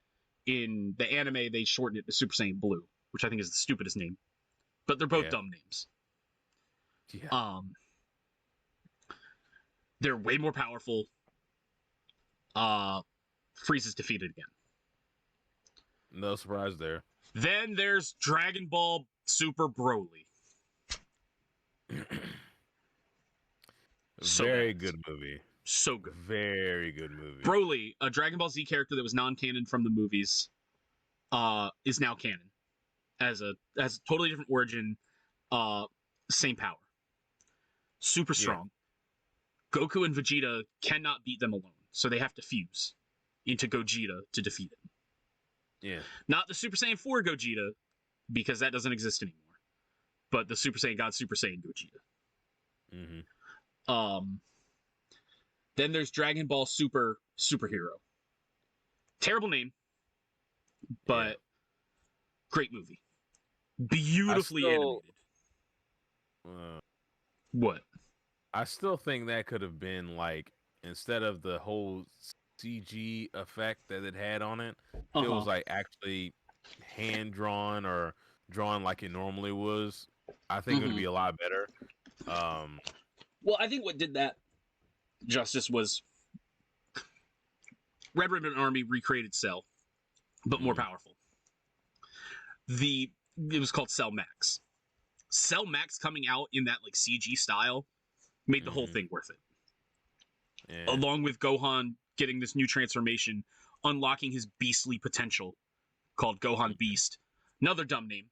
A: In the anime, they shorten it to Super Saiyan Blue, which I think is the stupidest name. But they're both dumb names. Yeah. They're way more powerful. Frieza's defeated again.
B: No surprise there.
A: Then there's Dragon Ball Super Broly.
B: Very good movie.
A: So good.
B: Very good movie.
A: Broly, a Dragon Ball Z character that was non-canon from the movies, is now canon. Has a totally different origin, same power. Super strong. Yeah. Goku and Vegeta cannot beat them alone, so they have to fuse into Gogeta to defeat him.
B: Yeah.
A: Not the Super Saiyan 4 Gogeta, because that doesn't exist anymore. But the Super Saiyan God Super Saiyan Gogeta. Then there's Dragon Ball Superhero. Terrible name, but great movie. Beautifully animated. What?
B: I still think that could have been like, instead of the whole CG effect that it had on it, it was like actually hand drawn or drawn like it normally was. I think it would be a lot better.
A: Well, I think what did that justice was Red Ribbon Army recreated Cell, but more powerful. It was called Cell Max. Cell Max coming out in that like CG style made the whole thing worth it. Yeah. Along with Gohan getting this new transformation, unlocking his beastly potential, called Gohan Beast. Another dumb name.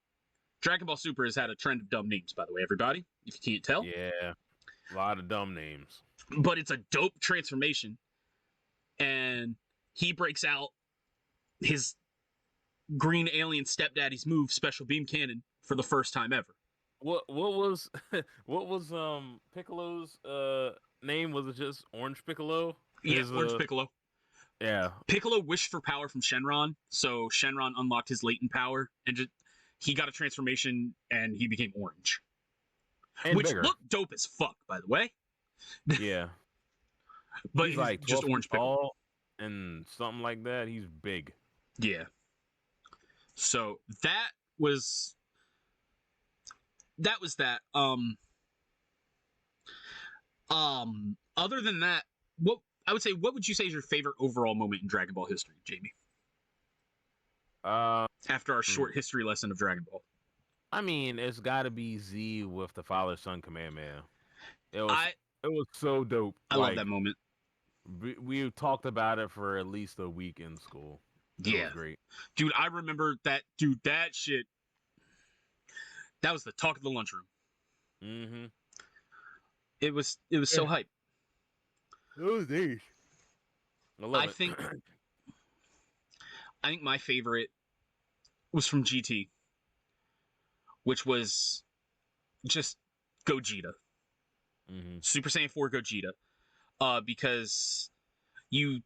A: Dragon Ball Super has had a trend of dumb names, by the way, everybody, if you can't tell.
B: Yeah, a lot of dumb names.
A: But it's a dope transformation. And he breaks out his green alien stepdaddy's move, Special Beam Cannon, for the first time ever.
B: What was Piccolo's name? Was it just Orange Piccolo?
A: Yeah, Orange Piccolo.
B: Yeah. Piccolo
A: wished for power from Shenron, so Shenron unlocked his latent power, and he got a transformation, and he became orange. And which looked dope as fuck, by the way.
B: Yeah.
A: But he's like just Orange Piccolo.
B: And something like that. He's big.
A: Yeah. So that was that. Other than that, what would you say is your favorite overall moment in Dragon Ball history, Jamie? After our short history lesson of Dragon Ball.
B: I mean, it's got to be Z with the father-son Kamehameha. It was so dope.
A: I love that moment.
B: We talked about it for at least a week in school. It was great.
A: Dude, I remember that. Dude, that shit. That was the talk of the lunchroom. Mm-hmm. It was so hype.
B: Oh, geez.
A: I think my favorite was from GT, which was just Gogeta. Super Saiyan 4 Gogeta. Because you're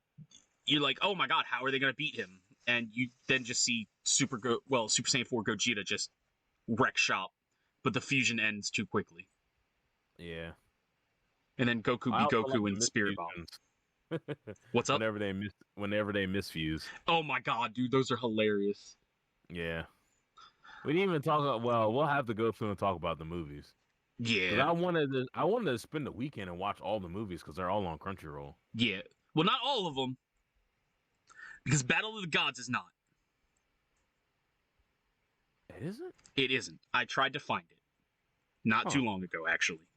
A: like, oh my god, how are they gonna beat him? And you then just see Super Saiyan 4 Gogeta just wreck shop, but the fusion ends too quickly.
B: Yeah.
A: And then Goku be Goku and Spirit Bomb. What's up?
B: Whenever they misfuse.
A: Oh my god, dude, those are hilarious.
B: Yeah. We didn't even talk about. Well, we'll have to go through and talk about the movies.
A: Yeah.
B: I wanted to spend the weekend and watch all the movies because they're all on Crunchyroll.
A: Yeah. Well, not all of them, because Battle of the Gods is not.
B: It isn't?
A: It isn't. I tried to find it. Not too long ago, actually.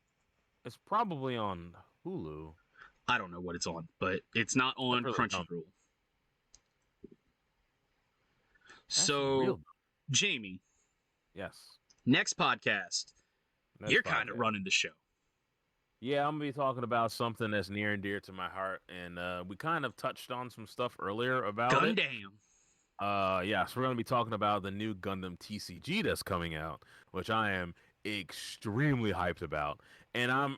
B: It's probably on Hulu.
A: I don't know what it's on, but it's not on Crunchyroll. So, Jamie.
B: Yes.
A: Next podcast, you're kind of running the show.
B: Yeah, I'm gonna be talking about something that's near and dear to my heart, and we kind of touched on some stuff earlier about it.
A: Gundam.
B: Yeah, so we're gonna be talking about the new Gundam TCG that's coming out, which I am extremely hyped about, and I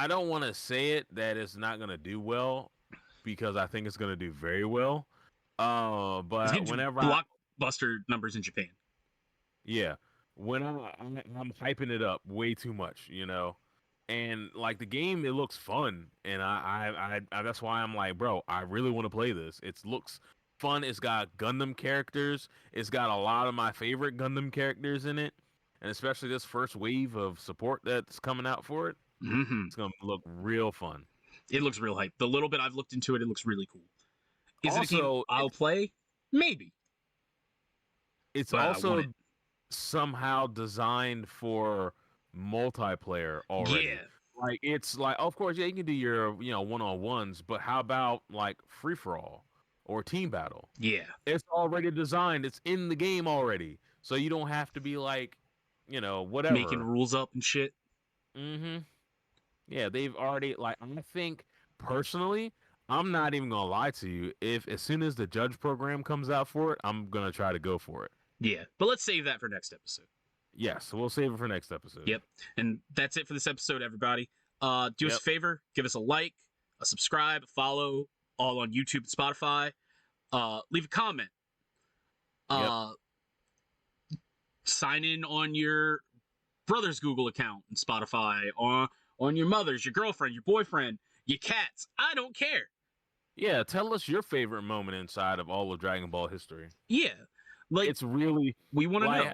B: don't want to say it that it's not gonna do well, because I think it's gonna do very well. But whenever
A: blockbuster numbers in Japan.
B: Yeah, when I'm hyping it up way too much, and like the game, it looks fun, and I that's why I'm like, bro, I really want to play this. It looks fun. It's got Gundam characters. It's got a lot of my favorite Gundam characters in it, and especially this first wave of support that's coming out for it.
A: Mm-hmm.
B: It's gonna look real fun.
A: It looks real hype. The little bit I've looked into it, it looks really cool. Is it a game I'll play? Maybe.
B: It's also somehow designed for multiplayer already.
A: Yeah.
B: Like, it's like, of course, yeah, you can do your, one-on-ones, but how about like free for all or team battle?
A: Yeah.
B: It's already designed. It's in the game already. So you don't have to be like, whatever.
A: Making rules up and shit.
B: Mm-hmm. Yeah, they've already, like, I think personally, I'm not even gonna lie to you. If as soon as the judge program comes out for it, I'm gonna try to go for it.
A: Yeah, but let's save that for next episode.
B: Yes, we'll save it for next episode.
A: Yep, and that's it for this episode, everybody. Do us a favor, give us a like, a subscribe, a follow, all on YouTube and Spotify. Leave a comment. Sign in on your brother's Google account and Spotify, or on your mother's, your girlfriend, your boyfriend, your cats. I don't care.
B: Yeah, tell us your favorite moment inside of all of Dragon Ball history.
A: Yeah. Like,
B: it's really,
A: we want to know.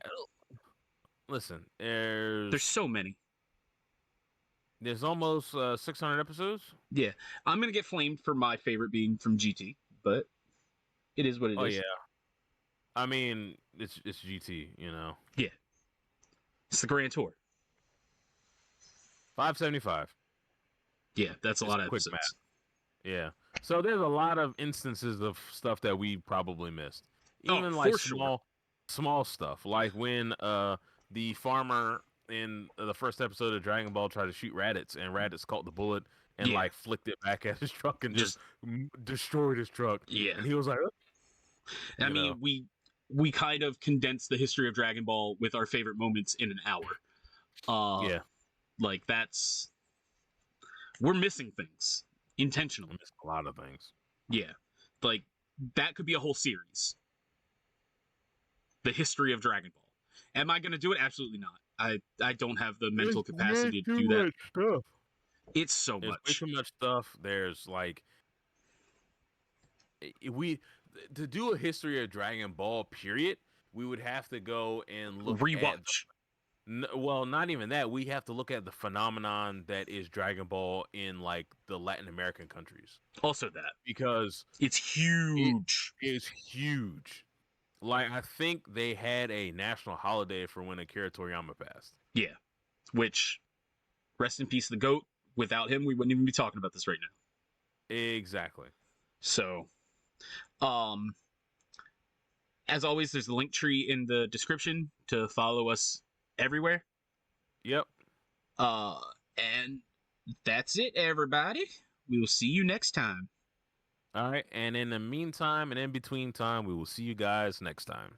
B: Listen,
A: there's so many.
B: There's almost 600 episodes.
A: Yeah, I'm gonna get flamed for my favorite being from GT, but it is what it is.
B: Oh yeah, I mean it's GT,
A: Yeah, it's the Grand Tour.
B: 575.
A: Yeah, that's a lot of episodes.
B: Math. Yeah, so there's a lot of instances of stuff that we probably missed. Even like small stuff, like when the farmer in the first episode of Dragon Ball tried to shoot Raditz, and Raditz caught the bullet and like flicked it back at his truck and just destroyed his truck.
A: Yeah,
B: and he was like,
A: I mean, we kind of condensed the history of Dragon Ball with our favorite moments in an hour. Like we're missing things intentionally.
B: We're missing a lot of things.
A: Yeah, like that could be a whole series. The history of Dragon Ball. Am I going to do it? Absolutely not. I don't have the mental capacity to do that.
B: Stuff.
A: It's so much.
B: Way too much stuff. There's like to do a history of Dragon Ball period, we would have to go and look
A: rewatch.
B: Well, not even that. We have to look at the phenomenon that is Dragon Ball in like the Latin American countries.
A: Also that.
B: Because
A: it's huge.
B: It's huge. Like, I think they had a national holiday for when Akira Toriyama passed.
A: Yeah. Which, rest in peace, the GOAT. Without him, we wouldn't even be talking about this right now.
B: Exactly.
A: So, as always, there's the link tree in the description to follow us everywhere.
B: Yep.
A: And that's it, everybody. We will see you next time.
B: All right, and in the meantime and in between time, we will see you guys next time.